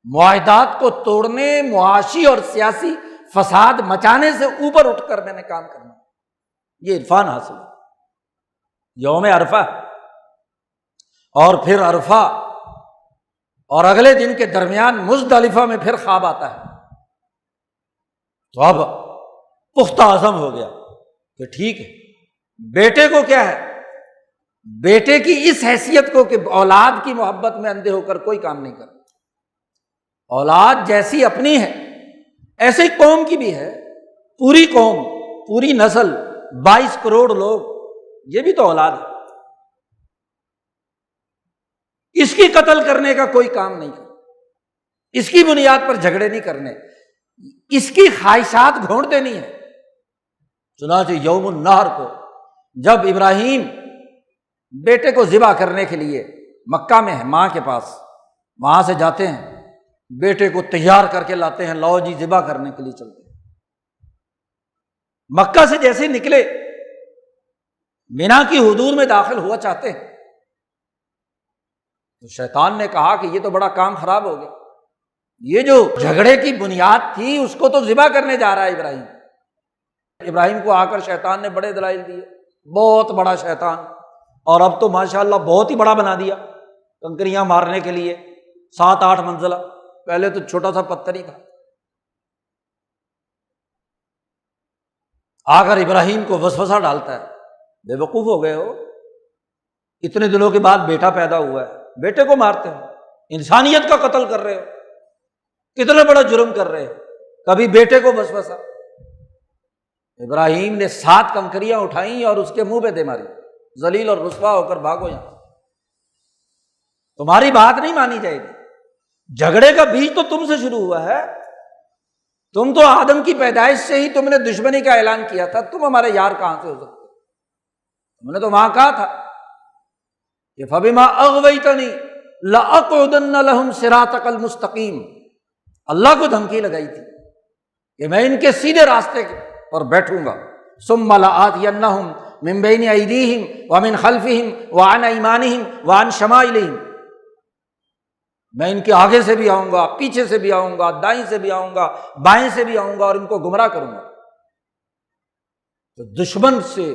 معاہدات کو توڑنے، معاشی اور سیاسی فساد مچانے سے اوپر اٹھ کر میں نے کام کرنا، یہ عرفان حاصل ہے یوم عرفہ۔ اور پھر عرفہ اور اگلے دن کے درمیان مزدلفہ میں پھر خواب آتا ہے، تو اب پختہ عزم ہو گیا کہ ٹھیک ہے، بیٹے کو کیا ہے، بیٹے کی اس حیثیت کو کہ اولاد کی محبت میں اندھے ہو کر کوئی کام نہیں کرتا، اولاد جیسی اپنی ہے ایسے قوم کی بھی ہے، پوری قوم، پوری نسل، 22 کروڑ لوگ، یہ بھی تو اولاد ہے، اس کی قتل کرنے کا کوئی کام نہیں کرنا، اس کی بنیاد پر جھگڑے نہیں کرنے، اس کی خواہشات گھونٹتے نہیں ہیں۔ چنانچہ یوم النحر کو جب ابراہیم بیٹے کو ذبح کرنے کے لیے مکہ میں ہے، ماں کے پاس، وہاں سے جاتے ہیں، بیٹے کو تیار کر کے لاتے ہیں، لو جی ذبح کرنے کے لیے چلتے ہیں۔ مکہ سے جیسے نکلے مینا کی حدود میں داخل ہوا چاہتے ہیں تو شیطان نے کہا کہ یہ تو بڑا کام خراب ہو گیا، یہ جو جھگڑے کی بنیاد تھی اس کو تو ذبح کرنے جا رہا ہے ابراہیم۔ ابراہیم کو آ کر شیطان نے بڑے دلائل دیے، بہت بڑا شیطان، اور اب تو ماشاءاللہ بہت ہی بڑا بنا دیا، کنکریاں مارنے کے لیے 7-8 منزلہ، پہلے تو چھوٹا سا پتھر ہی تھا۔ آ کر ابراہیم کو وسوسہ ڈالتا ہے، بے وقوف ہو گئے ہو، اتنے دنوں کے بعد بیٹا پیدا ہوا ہے، بیٹے کو مارتے ہو، انسانیت کا قتل کر رہے ہو، کتنا بڑا جرم کر رہے ہو، کبھی بیٹے کو وسوسہ۔ ابراہیم نے 7 کنکریاں اٹھائیں اور اس کے منہ پہ دے ماری، ذلیل اور رسوا ہو کر بھاگو یہاں، تمہاری بات نہیں مانی جائے گی۔ جھگڑے کا بیج تو تم سے شروع ہوا ہے، تم تو آدم کی پیدائش سے ہی تم نے دشمنی کا اعلان کیا تھا، تم ہمارے یار کہاں سے ہو سکتے؟ تم نے تو وہاں کہا تھا کہ فَبِمَا أَغْوَيْتَنِي لَأَقْعُدَنَّ لَهُمْ صِرَاطَكَ الْمُسْتَقِيمَ، اللہ کو دھمکی لگائی تھی کہ میں ان کے سیدھے راستے پر بیٹھوں گا، ثُمَّ لَآتِيَنَّهُمْ مِن بَيْنِ أَيْدِيهِمْ وَمِنْ خَلْفِهِمْ وَعَنْ أَيْمَانِهِمْ وَعَنْ شَمَائِلِهِمْ، میں ان کے آگے سے بھی آؤں گا، پیچھے سے بھی آؤں گا، دائیں سے بھی آؤں گا، بائیں سے بھی آؤں گا، اور ان کو گمراہ کروں گا۔ تو دشمن سے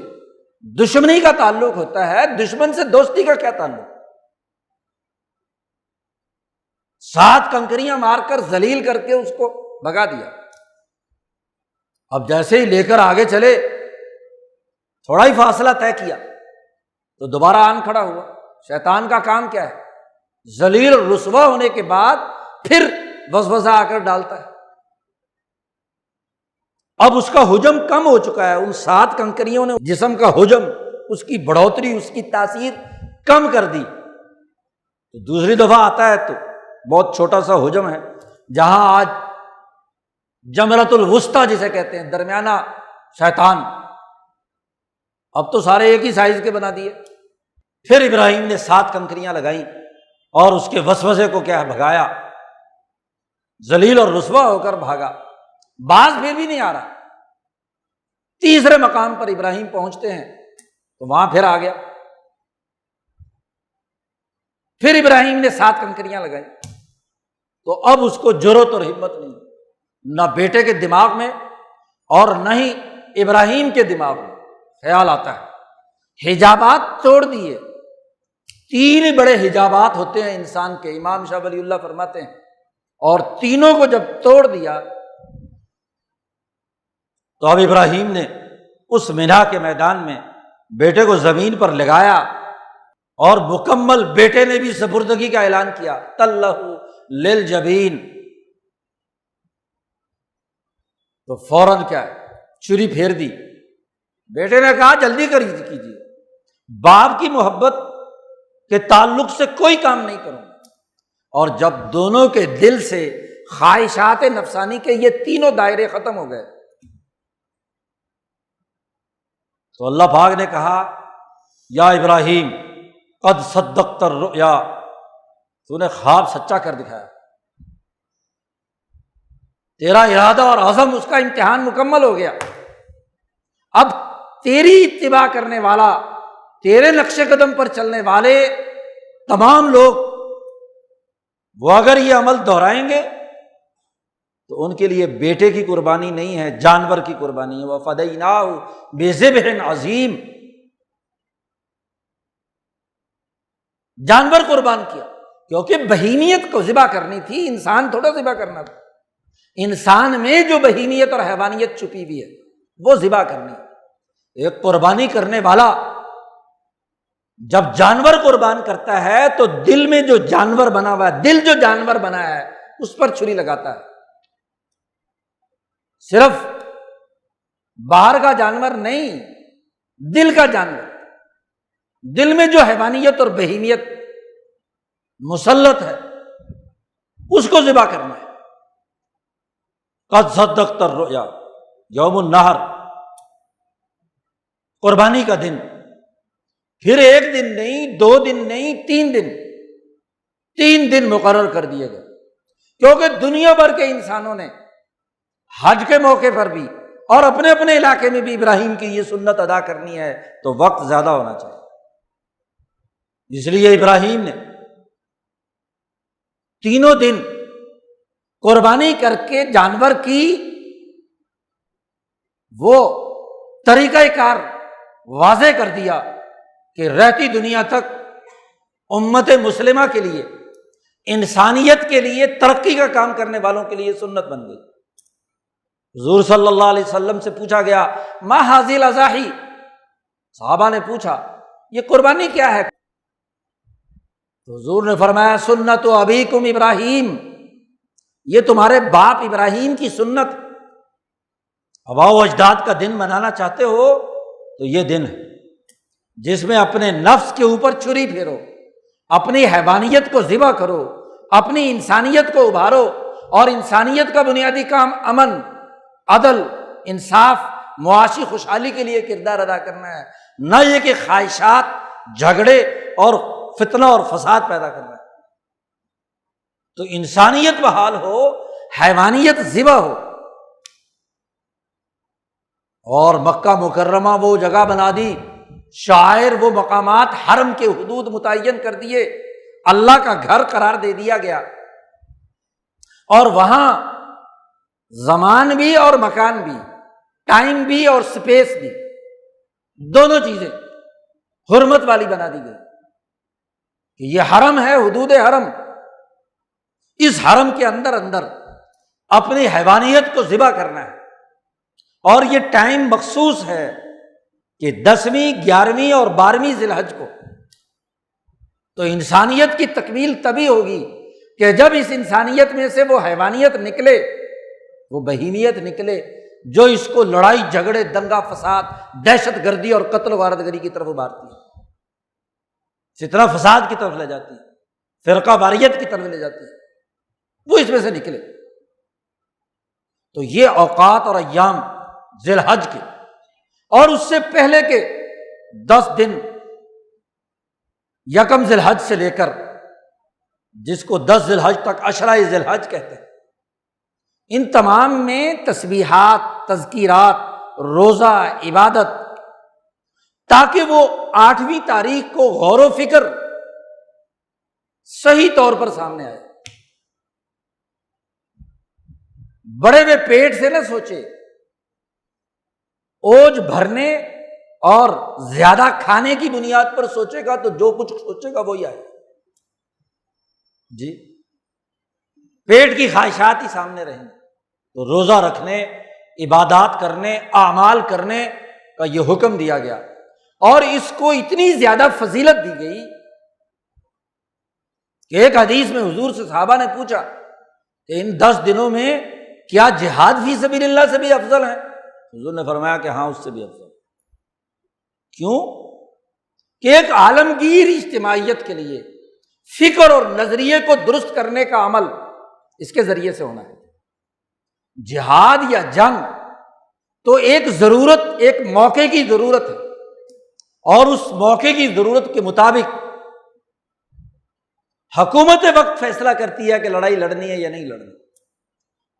دشمنی کا تعلق ہوتا ہے، دشمن سے دوستی کا کیا تعلق؟ 7 کنکریاں مار کر ذلیل کر کے اس کو بھگا دیا۔ اب جیسے ہی لے کر آگے چلے، تھوڑا ہی فاصلہ طے کیا تو دوبارہ آن کھڑا ہوا۔ شیطان کا کام کیا ہے؟ ذلیل اور رسوا ہونے کے بعد پھر وسوسہ آ کر ڈالتا ہے۔ اب اس کا حجم کم ہو چکا ہے، ان 7 کنکریوں نے جسم کا حجم، اس کی بڑھوتری، اس کی تاثیر کم کر دی۔ تو دوسری دفعہ آتا ہے تو بہت چھوٹا سا حجم ہے، جہاں آج جمرۃ الوسطیٰ جسے کہتے ہیں، درمیانہ شیطان، اب تو سارے ایک ہی سائز کے بنا دیے۔ پھر ابراہیم نے 7 کنکریاں لگائیں اور اس کے وسوسے کو کیا بھگایا، ذلیل اور رسوا ہو کر بھاگا، باز پھر بھی نہیں آ رہا۔ تیسرے مقام پر ابراہیم پہنچتے ہیں تو وہاں پھر آ گیا، پھر ابراہیم نے 7 کنکریاں لگائی، تو اب اس کو جرأت اور ہمت نہیں، نہ بیٹے کے دماغ میں اور نہ ہی ابراہیم کے دماغ میں خیال آتا ہے۔ حجابات توڑ دیے، تین بڑے حجابات ہوتے ہیں انسان کے، امام شاہ ولی اللہ فرماتے ہیں، اور تینوں کو جب توڑ دیا تو اب ابراہیم نے اس منا کے میدان میں بیٹے کو زمین پر لگایا اور مکمل بیٹے نے بھی سپردگی کا اعلان کیا، تلہ للجبین، تو فوراً کیا ہے، چھری پھیر دی۔ بیٹے نے کہا جلدی کیجیے، باپ کی محبت کے تعلق سے کوئی کام نہیں کروں گا۔ اور جب دونوں کے دل سے خواہشات نفسانی کے یہ تینوں دائرے ختم ہو گئے تو اللہ پاک نے کہا یا ابراہیم قد صدقت الرؤیا، تو نے خواب سچا کر دکھایا، تیرا ارادہ اور عزم، اس کا امتحان مکمل ہو گیا۔ اب تیری اتباع کرنے والا، تیرے نقش قدم پر چلنے والے تمام لوگ وہ اگر یہ عمل دہرائیں گے تو ان کے لیے بیٹے کی قربانی نہیں ہے، جانور کی قربانی ہے۔ وَفَدَيْنَاهُ بِذِبْحٍ عَظِيمٍ، جانور قربان کیا، کیونکہ بہیمیت کو ذبح کرنی تھی، انسان تھوڑا ذبح کرنا تھا۔ انسان میں جو بہیمیت اور حیوانیت چھپی ہوئی ہے وہ ذبح کرنی ہے۔ ایک قربانی کرنے والا جب جانور قربان کرتا ہے تو دل میں جو جانور بنا ہوا ہے، دل جو جانور بنا ہے اس پر چھری لگاتا ہے، صرف باہر کا جانور نہیں، دل کا جانور، دل میں جو حیوانیت اور بہیمیت مسلط ہے اس کو ذبح کرنا ہے۔ قد صدقت الرؤیا، یوم النحر، قربانی کا دن، پھر ایک دن نہیں، 2 دن نہیں، 3 دن مقرر کر دیے گئے، کیونکہ دنیا بھر کے انسانوں نے حج کے موقع پر بھی اور اپنے اپنے علاقے میں بھی ابراہیم کی یہ سنت ادا کرنی ہے تو وقت زیادہ ہونا چاہیے۔ اس لیے ابراہیم نے 3 دن قربانی کر کے جانور کی وہ طریقہ کار واضح کر دیا کہ رہتی دنیا تک امت مسلمہ کے لیے، انسانیت کے لیے، ترقی کا کام کرنے والوں کے لیے سنت بن گئی۔ حضور صلی اللہ علیہ وسلم سے پوچھا گیا ما ھذی الاضاحی، صحابہ نے پوچھا یہ قربانی کیا ہے؟ تو حضور نے فرمایا سنت ابیکم ابراہیم، یہ تمہارے باپ ابراہیم کی سنت، آباء و اجداد کا دن منانا چاہتے ہو تو یہ دن ہے جس میں اپنے نفس کے اوپر چھری پھیرو، اپنی حیوانیت کو ذبح کرو، اپنی انسانیت کو ابھارو، اور انسانیت کا بنیادی کام امن، عدل، انصاف، معاشی خوشحالی کے لیے کردار ادا کرنا ہے، نہ یہ کہ خواہشات، جھگڑے اور فتنہ اور فساد پیدا کرنا ہے۔ تو انسانیت بحال ہو، حیوانیت ذبح ہو، اور مکہ مکرمہ وہ جگہ بنا دی، شاعر وہ مقامات، حرم کے حدود متعین کر دیے، اللہ کا گھر قرار دے دیا گیا، اور وہاں زمان بھی اور مکان بھی، ٹائم بھی اور سپیس بھی، دونوں چیزیں حرمت والی بنا دی گئی کہ یہ حرم ہے، حدود حرم، اس حرم کے اندر اپنی حیوانیت کو ذبح کرنا ہے، اور یہ ٹائم مخصوص ہے کہ 10ویں، 11ویں اور 12ویں ذی الحج کو۔ تو انسانیت کی تکمیل تبھی ہوگی کہ جب اس انسانیت میں سے وہ حیوانیت نکلے، وہ بہیمیت نکلے جو اس کو لڑائی جھگڑے، دنگا فساد، دہشت گردی اور قتل و غارت گری کی طرف ابھارتی ہے، فتنہ فساد کی طرف لے جاتی ہے، فرقہ واریت کی طرف لے جاتی ہے، وہ اس میں سے نکلے۔ تو یہ اوقات اور ایام ذی الحج کے، اور اس سے پہلے کے 10 دن یکم ذی الحج سے لے کر جس کو 10 ذی الحج تک عشرہ ذی الحج کہتے ہیں، ان تمام میں تسبیحات، تذکیرات، روزہ، عبادت، تاکہ وہ 8ویں تاریخ کو غور و فکر صحیح طور پر سامنے آئے، بڑے ہوئے پیٹ سے نہ سوچے، اوج بھرنے اور زیادہ کھانے کی بنیاد پر سوچے گا تو جو کچھ سوچے گا وہی آئے جی، پیٹ کی خواہشات ہی سامنے رہیں گے۔ تو روزہ رکھنے، عبادات کرنے، اعمال کرنے کا یہ حکم دیا گیا، اور اس کو اتنی زیادہ فضیلت دی گئی کہ ایک حدیث میں حضور سے صحابہ نے پوچھا کہ ان 10 دنوں میں کیا جہاد فی سبیل اللہ سے بھی افضل ہے؟ حضور نے فرمایا کہ ہاں، اس سے بھی افضل۔ کیوں؟ کہ ایک عالمگیر اجتماعیت کے لیے فکر اور نظریے کو درست کرنے کا عمل اس کے ذریعے سے ہونا ہے۔ جہاد یا جنگ تو ایک ضرورت، ایک موقع کی ضرورت ہے، اور اس موقع کی ضرورت کے مطابق حکومت وقت فیصلہ کرتی ہے کہ لڑائی لڑنی ہے یا نہیں لڑنی،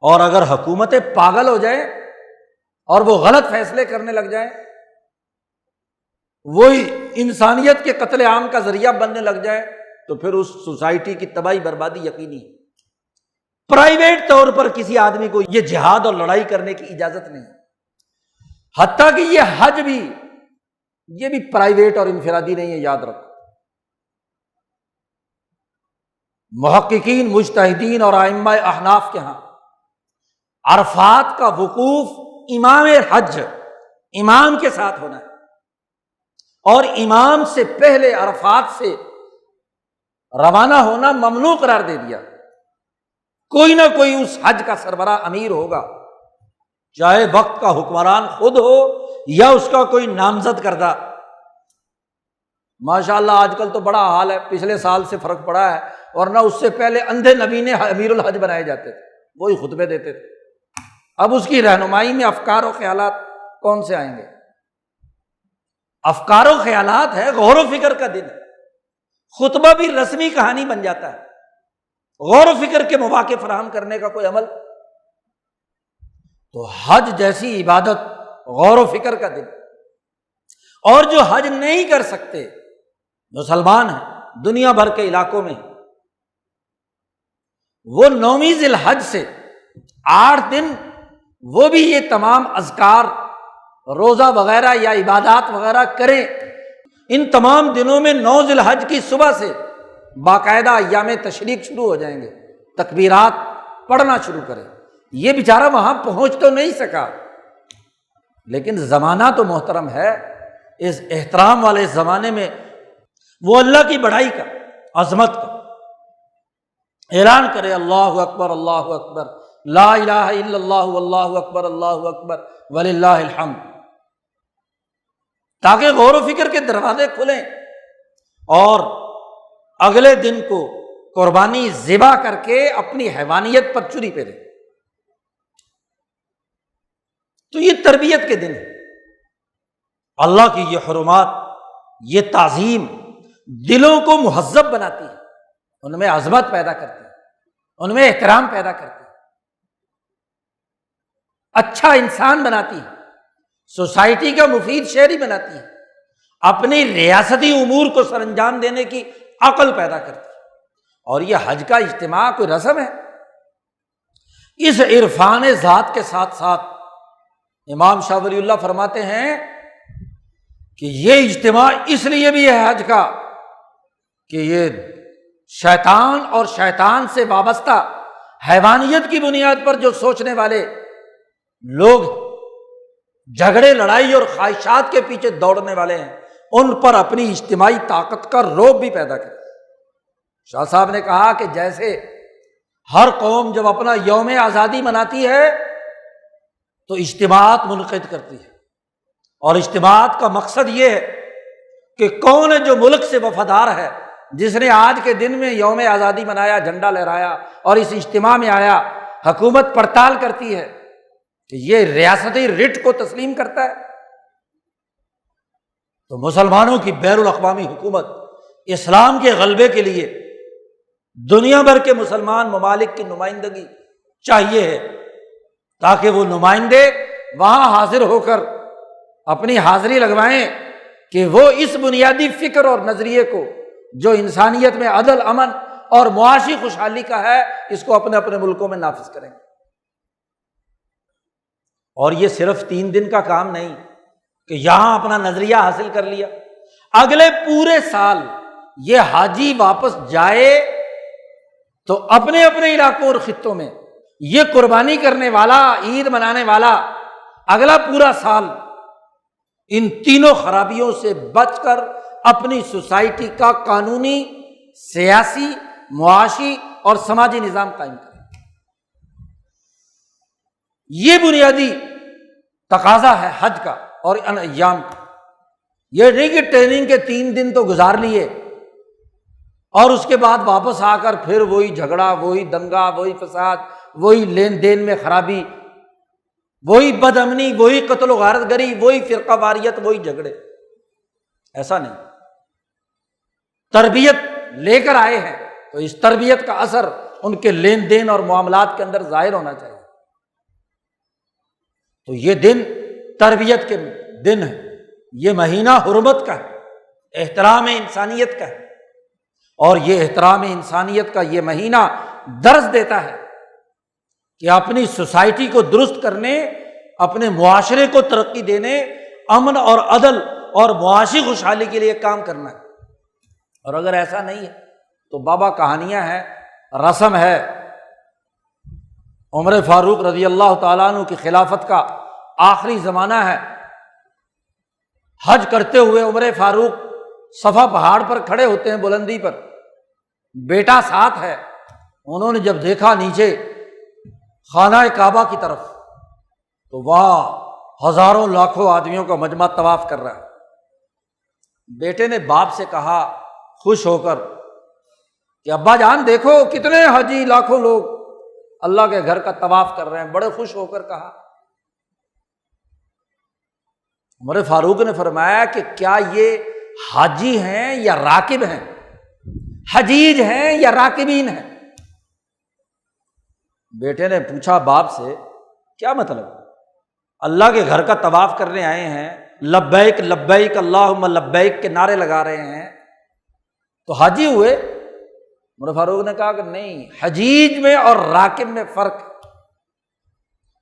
اور اگر حکومتیں پاگل ہو جائیں اور وہ غلط فیصلے کرنے لگ جائیں، وہی انسانیت کے قتل عام کا ذریعہ بننے لگ جائے، تو پھر اس سوسائٹی کی تباہی بربادی یقینی ہے۔ پرائیویٹ طور پر کسی آدمی کو یہ جہاد اور لڑائی کرنے کی اجازت نہیں، حتیٰ کہ یہ حج بھی، یہ بھی پرائیویٹ اور انفرادی نہیں ہے، یاد رکھو۔ محققین، مجتہدین اور ائمہ احناف کے ہاں عرفات کا وقوف امام حج، امام کے ساتھ ہونا ہے، اور امام سے پہلے عرفات سے روانہ ہونا ممنوع قرار دے دیا۔ کوئی نہ کوئی اس حج کا سربراہ امیر ہوگا، چاہے وقت کا حکمران خود ہو یا اس کا کوئی نامزد کردہ۔ ماشاءاللہ آج کل تو بڑا حال ہے، پچھلے سال سے فرق پڑا ہے، ورنہ اس سے پہلے اندھے نبی نے امیر الحج بنائے جاتے تھے، وہی خطبے دیتے تھے۔ اب اس کی رہنمائی میں افکار و خیالات کون سے آئیں گے؟ افکار و خیالات ہے، غور و فکر کا دن ہے، خطبہ بھی رسمی کہانی بن جاتا ہے، غور و فکر کے مواقع فراہم کرنے کا کوئی عمل۔ تو حج جیسی عبادت غور و فکر کا دن، اور جو حج نہیں کر سکتے مسلمان ہیں دنیا بھر کے علاقوں میں، وہ 9 ذی الحج سے 8 دن وہ بھی یہ تمام اذکار، روزہ وغیرہ یا عبادات وغیرہ کریں۔ ان تمام دنوں میں 9 ذی الحج کی صبح سے باقاعدہ ایام تشریق شروع ہو جائیں گے، تکبیرات پڑھنا شروع کریں۔ یہ بیچارہ وہاں پہنچ تو نہیں سکا، لیکن زمانہ تو محترم ہے، اس احترام والے زمانے میں وہ اللہ کی بڑائی کا، عظمت کا اعلان کرے، اللہ اکبر اللہ اکبر، لا الہ الا اللہ واللہ اکبر اللہ اکبر وللہ الحمد، تاکہ غور و فکر کے دروازے کھلیں اور اگلے دن کو قربانی ذبح کر کے اپنی حیوانیت پر چری پھیرے۔ تو یہ تربیت کے دن ہے، اللہ کی یہ حرمات، یہ تعظیم دلوں کو مہذب بناتی ہے، ان میں عظمت پیدا کرتی ہے، ان میں احترام پیدا کرتی ہے، اچھا انسان بناتی ہے، سوسائٹی کا مفید شہری بناتی ہے، اپنی ریاستی امور کو سر انجام دینے کی عقل پیدا کرتی ہے۔ اور یہ حج کا اجتماع کوئی رسم ہے، اس عرفان ذات کے ساتھ ساتھ امام شاہ ولی اللہ فرماتے ہیں کہ یہ اجتماع اس لیے بھی ہے حج کا کہ یہ شیطان اور شیطان سے وابستہ حیوانیت کی بنیاد پر جو سوچنے والے لوگ جھگڑے، لڑائی اور خواہشات کے پیچھے دوڑنے والے ہیں، ان پر اپنی اجتماعی طاقت کا رعب بھی پیدا کرے۔ شاہ صاحب نے کہا کہ جیسے ہر قوم جب اپنا یوم آزادی مناتی ہے تو اجتماعات منعقد کرتی ہے، اور اجتماعات کا مقصد یہ ہے کہ کون ہے جو ملک سے وفادار ہے، جس نے آج کے دن میں یوم آزادی منایا، جھنڈا لہرایا اور اس اجتماع میں آیا۔ حکومت پڑتال کرتی ہے کہ یہ ریاستی رٹ کو تسلیم کرتا ہے، تو مسلمانوں کی بین الاقوامی حکومت اسلام کے غلبے کے لیے دنیا بھر کے مسلمان ممالک کی نمائندگی چاہیے ہے، تاکہ وہ نمائندے وہاں حاضر ہو کر اپنی حاضری لگوائیں کہ وہ اس بنیادی فکر اور نظریے کو جو انسانیت میں عدل، امن اور معاشی خوشحالی کا ہے، اس کو اپنے اپنے ملکوں میں نافذ کریں۔ اور یہ صرف 3 دن کا کام نہیں کہ یہاں اپنا نظریہ حاصل کر لیا، اگلے پورے سال یہ حاجی واپس جائے تو اپنے اپنے علاقوں اور خطوں میں یہ قربانی کرنے والا، عید منانے والا اگلا پورا سال ان تینوں خرابیوں سے بچ کر اپنی سوسائٹی کا قانونی، سیاسی، معاشی اور سماجی نظام قائم کرے۔ یہ بنیادی تقاضا ہے حج کا اور ان ایام کا۔ یہ نہیں کہ ٹریننگ کے 3 دن تو گزار لیے اور اس کے بعد واپس آ کر پھر وہی جھگڑا، وہی دنگا، وہی فساد، وہی لین دین میں خرابی، وہی بد امنی، وہی قتل و غارت گری، وہی فرقہ واریت، وہی جھگڑے۔ ایسا نہیں، تربیت لے کر آئے ہیں تو اس تربیت کا اثر ان کے لین دین اور معاملات کے اندر ظاہر ہونا چاہیے۔ تو یہ دن تربیت کے دن ہے، یہ مہینہ حرمت کا ہے، احترام انسانیت کا ہے، اور یہ احترام انسانیت کا یہ مہینہ درس دیتا ہے کہ اپنی سوسائٹی کو درست کرنے، اپنے معاشرے کو ترقی دینے، امن اور عدل اور معاشی خوشحالی کے لیے کام کرنا ہے۔ اور اگر ایسا نہیں ہے تو بابا کہانیاں ہیں، رسم ہے۔ عمر فاروق رضی اللہ تعالیٰ عنہ کی خلافت کا آخری زمانہ ہے، حج کرتے ہوئے عمر فاروق صفا پہاڑ پر کھڑے ہوتے ہیں بلندی پر، بیٹا ساتھ ہے۔ انہوں نے جب دیکھا نیچے خانہ کعبہ کی طرف تو وہاں ہزاروں لاکھوں آدمیوں کا مجمع طواف کر رہا ہے۔ بیٹے نے باپ سے کہا خوش ہو کر کہ ابا جان دیکھو کتنے حاجی، لاکھوں لوگ اللہ کے گھر کا طواف کر رہے ہیں۔ بڑے خوش ہو کر کہا۔ عمر فاروق نے فرمایا کہ کیا یہ حاجی ہیں یا راکب ہیں، حجیج ہیں یا راکبین ہیں؟ بیٹے نے پوچھا باپ سے کیا مطلب؟ اللہ کے گھر کا طواف کرنے آئے ہیں، لبیک لبیک اللہم لبیک کے نعرے لگا رہے ہیں تو حاجی ہوئے؟ عمر فاروق نے کہا کہ نہیں، حجیج میں اور راکب میں فرق ہے۔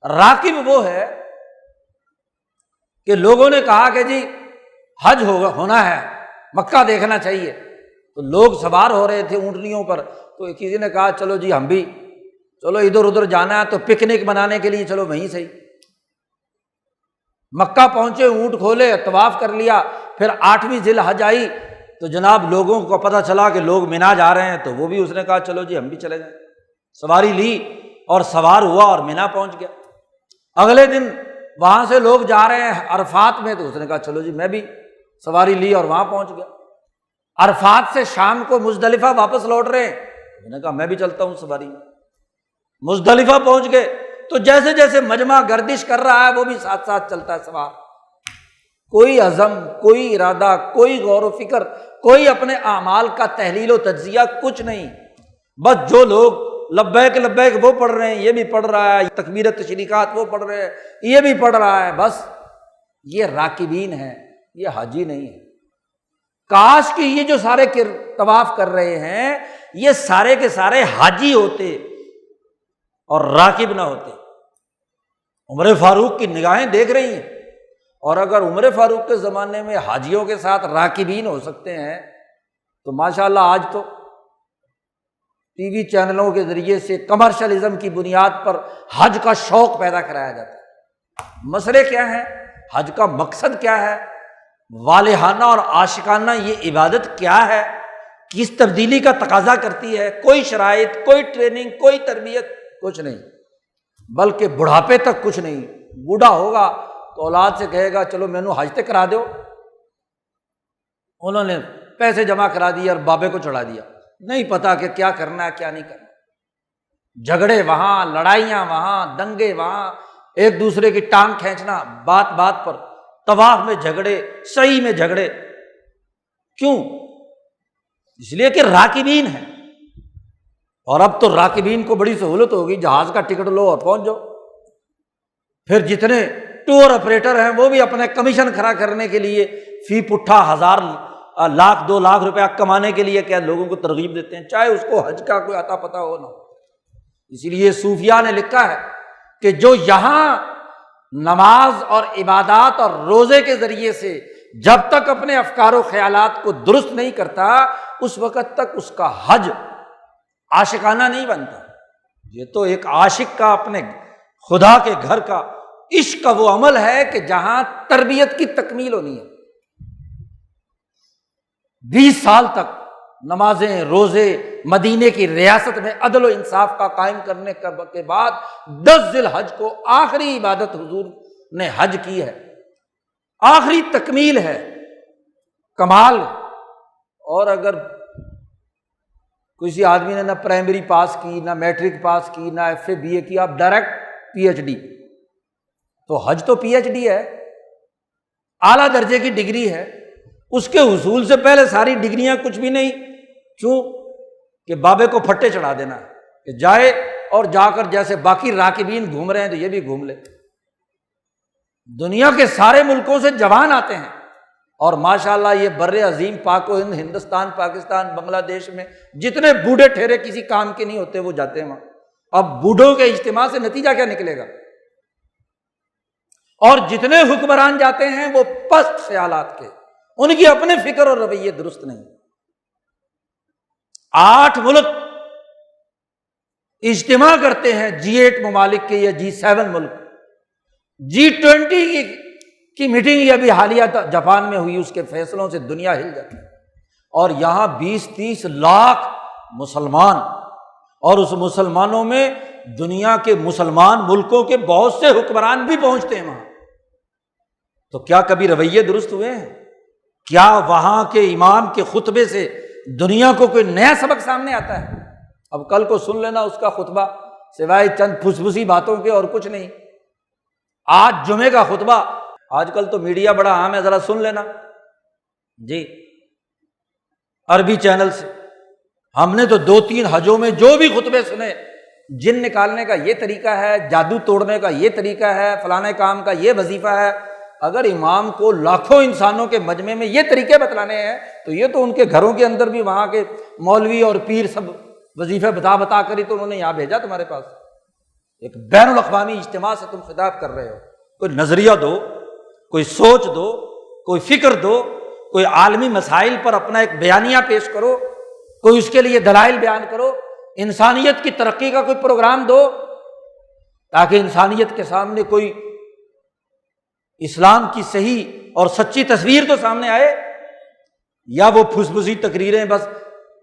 راکب وہ ہے کہ لوگوں نے کہا کہ جی حج ہونا ہے، مکہ دیکھنا چاہیے، تو لوگ سوار ہو رہے تھے اونٹنیوں پر، تو کسی نے کہا چلو جی ہم بھی، چلو ادھر ادھر جانا ہے تو پکنک منانے کے لیے چلو وہیں صحیح۔ مکہ پہنچے، اونٹ کھولے، طواف کر لیا، پھر 8ویں ذی الحج آئی تو جناب لوگوں کو پتہ چلا کہ لوگ مینا جا رہے ہیں، تو وہ بھی اس نے کہا چلو جی ہم بھی چلے جائیں، سواری لی اور سوار ہوا اور مینا پہنچ گیا۔ اگلے دن وہاں سے لوگ جا رہے ہیں عرفات میں، تو اس نے کہا چلو جی میں بھی سواری لی اور وہاں پہنچ گیا۔ عرفات سے شام کو مزدلفہ واپس لوٹ رہے ہیں، میں نے کہا میں بھی چلتا ہوں سواری میں۔ مزدلفہ پہنچ گئے تو جیسے جیسے مجمع گردش کر رہا ہے وہ بھی ساتھ ساتھ چلتا ہے سوار، کوئی عزم، کوئی ارادہ، کوئی غور و فکر، کوئی اپنے اعمال کا تحلیل و تجزیہ، کچھ نہیں، بس جو لوگ لبیک لبیک وہ پڑھ رہے ہیں یہ بھی پڑھ رہا ہے، تکبیر تشریقات وہ پڑھ رہے ہیں یہ بھی پڑھ رہا ہے، بس یہ راکبین ہیں، یہ حاجی نہیں ہے۔ کاش کہ یہ جو سارے طواف کر رہے ہیں یہ سارے کے سارے حاجی ہوتے اور راکب نہ ہوتے۔ عمر فاروق کی نگاہیں دیکھ رہی ہیں، اور اگر عمر فاروق کے زمانے میں حاجیوں کے ساتھ راکبین ہو سکتے ہیں تو ماشاءاللہ آج تو ٹی وی چینلوں کے ذریعے سے کمرشلزم کی بنیاد پر حج کا شوق پیدا کرایا جاتا ہے۔ مسئلے کیا ہیں؟ حج کا مقصد کیا ہے؟ والہانہ اور عاشقانہ یہ عبادت کیا ہے؟ کس تبدیلی کا تقاضا کرتی ہے؟ کوئی شرائط، کوئی ٹریننگ، کوئی تربیت، کچھ نہیں، بلکہ بڑھاپے تک کچھ نہیں۔ بوڑھا ہوگا تو اولاد سے کہے گا چلو مینو حج تک کرا دو، انہوں نے پیسے جمع کرا دیے اور بابے کو چڑھا دیا، نہیں پتا کہ کیا کرنا ہے کیا نہیں کرنا۔ جھگڑے وہاں، لڑائیاں وہاں، دنگے وہاں، ایک دوسرے کی ٹانگ کھینچنا بات بات پر، طواف میں جھگڑے، سعی میں جھگڑے، کیوں؟ اس لیے کہ راکبین ہیں، اور اب تو راکبین کو بڑی سہولت ہوگی، جہاز کا ٹکٹ لو اور پہنچ جاؤ۔ پھر جتنے ٹور آپریٹر ہیں وہ بھی اپنے کمیشن کھڑا کرنے کے لیے فی پٹھا 1000 لاکھ 2 لاکھ روپیہ کمانے کے لیے کیا لوگوں کو ترغیب دیتے ہیں، چاہے اس کو حج کا کوئی عطا پتہ ہو نہ ہو۔ اسی لیے صوفیاء نے لکھا ہے کہ جو یہاں نماز اور عبادات اور روزے کے ذریعے سے جب تک اپنے افکار و خیالات کو درست نہیں کرتا اس وقت تک اس کا حج عاشقانہ نہیں بنتا۔ یہ تو ایک عاشق کا اپنے خدا کے گھر کا عشق کا وہ عمل ہے کہ جہاں تربیت کی تکمیل ہونی ہے۔ 20 سال تک نمازیں روزے مدینے کی ریاست میں عدل و انصاف کا قائم کرنے کے بعد 10 ذی الحج کو آخری عبادت حضور نے حج کی ہے، آخری تکمیل ہے، کمال۔ اور اگر کسی آدمی نے نہ پرائمری پاس کی، نہ میٹرک پاس کی، نہ ایف اے بی اے کی، اب ڈائریکٹ پی ایچ ڈی، تو حج تو پی ایچ ڈی ہے، اعلیٰ درجے کی ڈگری ہے۔ اس کے حصول سے پہلے ساری ڈگریاں کچھ بھی نہیں، کیوں کہ بابے کو پھٹے چڑھا دینا ہے کہ جائے اور جا کر جیسے باقی راکبین گھوم رہے ہیں تو یہ بھی گھوم لے۔ دنیا کے سارے ملکوں سے جوان آتے ہیں، اور ماشاءاللہ یہ بر عظیم پاک و ہند، ہندوستان، پاکستان، بنگلہ دیش میں جتنے بوڑھے ٹھہرے کسی کام کے نہیں ہوتے وہ جاتے ہیں وہاں۔ اب بوڑھوں کے اجتماع سے نتیجہ کیا نکلے گا؟ اور جتنے حکمران جاتے ہیں وہ پست خیالات کے، ان کی اپنے فکر اور رویے درست نہیں۔ 8 ملک اجتماع کرتے ہیں G8 ممالک کے یا G7 ملک، G20 کی میٹنگ یہ ابھی حالیہ جاپان میں ہوئی، اس کے فیصلوں سے دنیا ہل جاتی ہے، اور یہاں 20-30 لاکھ مسلمان، اور اس مسلمانوں میں دنیا کے مسلمان ملکوں کے بہت سے حکمران بھی پہنچتے ہیں وہاں۔ تو کیا کبھی رویے درست ہوئے ہیں؟ کیا وہاں کے امام کے خطبے سے دنیا کو کوئی نیا سبق سامنے آتا ہے؟ اب کل کو سن لینا اس کا خطبہ، سوائے چند پھسپھسی باتوں کے اور کچھ نہیں۔ آج جمعے کا خطبہ، آج کل تو میڈیا بڑا عام ہے، ذرا سن لینا جی عربی چینل سے۔ ہم نے تو 2-3 حجوں میں جو بھی خطبے سنے، جن نکالنے کا یہ طریقہ ہے، جادو توڑنے کا یہ طریقہ ہے، فلانے کام کا یہ وظیفہ ہے۔ اگر امام کو لاکھوں انسانوں کے مجمع میں یہ طریقے بتلانے ہیں تو یہ تو ان کے گھروں کے اندر بھی وہاں کے مولوی اور پیر سب وظیفے بتا کر ہی تو انہوں نے یہاں بھیجا تمہارے پاس۔ ایک بین الاقوامی اجتماع سے تم خطاب کر رہے ہو، کوئی نظریہ دو، کوئی سوچ دو، کوئی فکر دو، کوئی عالمی مسائل پر اپنا ایک بیانیہ پیش کرو، کوئی اس کے لیے دلائل بیان کرو، انسانیت کی ترقی کا کوئی پروگرام دو، تاکہ انسانیت کے سامنے کوئی اسلام کی صحیح اور سچی تصویر تو سامنے آئے۔ یا وہ پھسپھسی تقریریں، بس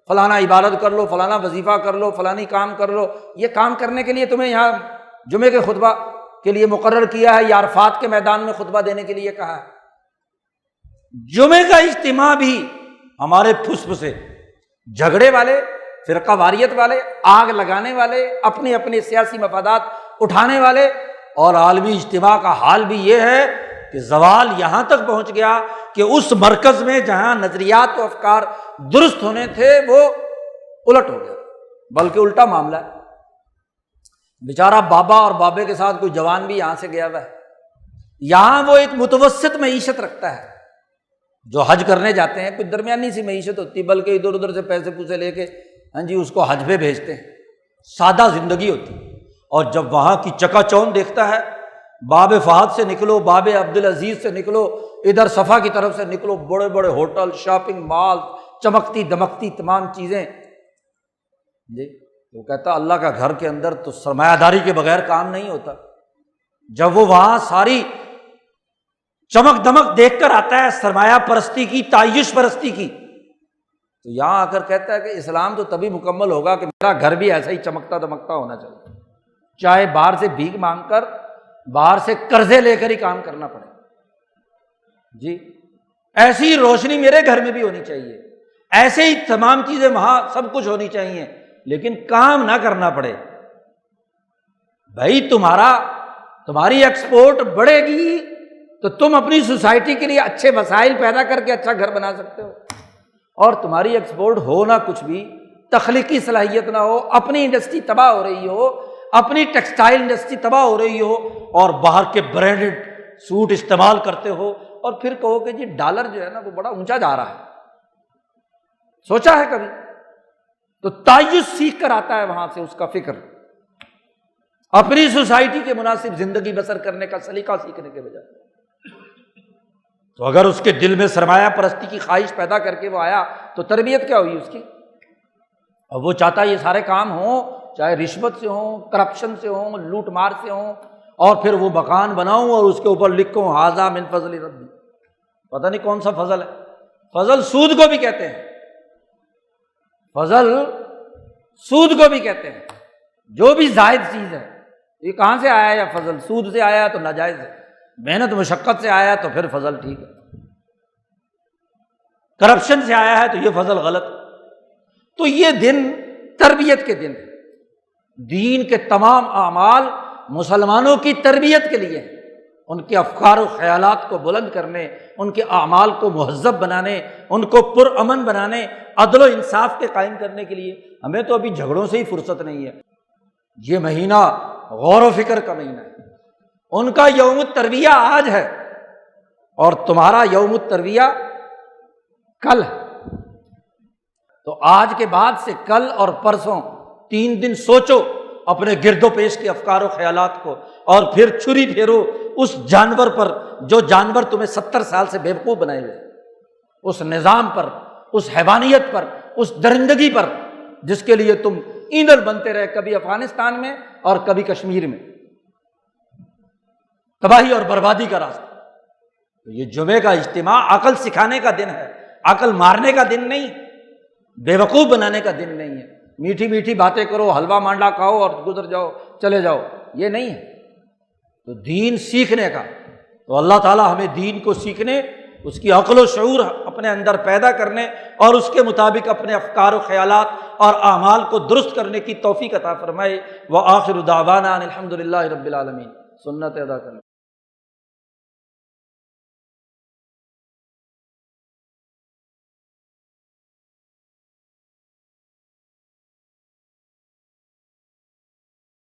فلانا عبادت کر لو، فلانا وظیفہ کر لو، فلانی کام کر لو۔ یہ کام کرنے کے لیے تمہیں یہاں جمعے کے خطبہ کے لیے مقرر کیا ہے یا عرفات کے میدان میں خطبہ دینے کے لیے کہا ہے؟ جمعے کا اجتماع بھی ہمارے پھسپھسے جھگڑے والے، فرقہ واریت والے، آگ لگانے والے، اپنے اپنے سیاسی مفادات اٹھانے والے، اور عالمی اجتماع کا حال بھی یہ ہے کہ زوال یہاں تک پہنچ گیا کہ اس مرکز میں جہاں نظریات و افکار درست ہونے تھے وہ الٹ ہو گیا، بلکہ الٹا معاملہ ہے۔ بیچارہ بابا اور بابے کے ساتھ کوئی جوان بھی یہاں سے گیا ہوا ہے، یہاں وہ ایک متوسط معیشت رکھتا ہے۔ جو حج کرنے جاتے ہیں کچھ درمیانی سی معیشت ہوتی، بلکہ ادھر ادھر سے پیسے پوسے لے کے اس کو حج پہ بھیجتے ہیں، سادہ زندگی ہوتی۔ اور جب وہاں کی چکا چوند دیکھتا ہے، باب فہد سے نکلو، باب عبدالعزیز سے نکلو، ادھر صفا کی طرف سے نکلو، بڑے بڑے ہوٹل، شاپنگ مال، چمکتی دمکتی تمام چیزیں جی، وہ کہتا اللہ کا گھر کے اندر تو سرمایہ داری کے بغیر کام نہیں ہوتا۔ جب وہ وہاں ساری چمک دمک دیکھ کر آتا ہے، سرمایہ پرستی کی، تعیش پرستی کی، تو یہاں آ کر کہتا ہے کہ اسلام تو تبھی مکمل ہوگا کہ میرا گھر بھی ایسا ہی چمکتا دمکتا ہونا چاہیے، چاہے باہر سے بھیک مانگ کر، باہر سے قرضے لے کر ہی کام کرنا پڑے جی، ایسی روشنی میرے گھر میں بھی ہونی چاہیے، ایسے ہی تمام چیزیں وہاں سب کچھ ہونی چاہیے، لیکن کام نہ کرنا پڑے۔ بھائی تمہاری ایکسپورٹ بڑھے گی تو تم اپنی سوسائٹی کے لیے اچھے وسائل پیدا کر کے اچھا گھر بنا سکتے ہو، اور تمہاری ایکسپورٹ ہو نہ کچھ بھی، تخلیقی صلاحیت نہ ہو، اپنی انڈسٹری تباہ ہو رہی ہو، اپنی ٹیکسٹائل انڈسٹری تباہ ہو رہی ہو، اور باہر کے برانڈڈ سوٹ استعمال کرتے ہو، اور پھر کہو کہ جی ڈالر جو ہے نا وہ بڑا اونچا جا رہا ہے، سوچا ہے کبھی؟ تو تعیش سیکھ کر آتا ہے وہاں سے اس کا فکر۔ اپنی سوسائٹی کے مناسب زندگی بسر کرنے کا سلیقہ سیکھنے کے بجائے۔ تو اگر اس کے دل میں سرمایہ پرستی کی خواہش پیدا کر کے وہ آیا تو تربیت کیا ہوئی اس کی؟ اور وہ چاہتا ہے یہ سارے کام ہوں، چاہے رشوت سے ہوں، کرپشن سے ہوں، لوٹ مار سے ہوں، اور پھر وہ مکان بناؤں اور اس کے اوپر لکھوں ھذا من فضل ربی۔ پتہ نہیں کون سا فضل ہے، فضل سود کو بھی کہتے ہیں، فضل سود کو بھی کہتے ہیں، جو بھی زائد چیز ہے۔ یہ کہاں سے آیا ہے فضل؟ سود سے آیا ہے تو ناجائز ہے، محنت مشقت سے آیا ہے تو پھر فضل ٹھیک ہے، کرپشن سے آیا ہے تو یہ فضل غلط۔ تو یہ دن تربیت کے دن ہے، دین کے تمام اعمال مسلمانوں کی تربیت کے لیے ہیں، ان کے افکار و خیالات کو بلند کرنے، ان کے اعمال کو مہذب بنانے، ان کو پرامن بنانے، عدل و انصاف کے قائم کرنے کے لیے۔ ہمیں تو ابھی جھگڑوں سے ہی فرصت نہیں ہے، یہ مہینہ غور و فکر کا مہینہ ہے۔ ان کا یوم التربیہ آج ہے اور تمہارا یوم التربیہ کل ہے۔ تو آج کے بعد سے کل اور پرسوں 3 دن سوچو اپنے گرد و پیش کے افکار و خیالات کو، اور پھر چھری پھیرو اس جانور پر جو جانور تمہیں 70 سال سے بیوقوف بنائے ہوئے، اس نظام پر، اس حیوانیت پر، اس درندگی پر جس کے لیے تم ایندھن بنتے رہے، کبھی افغانستان میں اور کبھی کشمیر میں، تباہی اور بربادی کا راستہ۔ تو یہ جمعے کا اجتماع عقل سکھانے کا دن ہے، عقل مارنے کا دن نہیں، بیوقوف بنانے کا دن نہیں ہے۔ میٹھی میٹھی باتیں کرو، حلوہ مانڈا کھاؤ اور گزر جاؤ، چلے جاؤ، یہ نہیں ہے۔ تو دین سیکھنے کا، تو اللہ تعالیٰ ہمیں دین کو سیکھنے، اس کی عقل و شعور اپنے اندر پیدا کرنے اور اس کے مطابق اپنے افکار و خیالات اور اعمال کو درست کرنے کی توفیق عطا فرمائے۔ وآخر دعوانا ان الحمد للہ رب العالمین۔ سنت ادا کرنا۔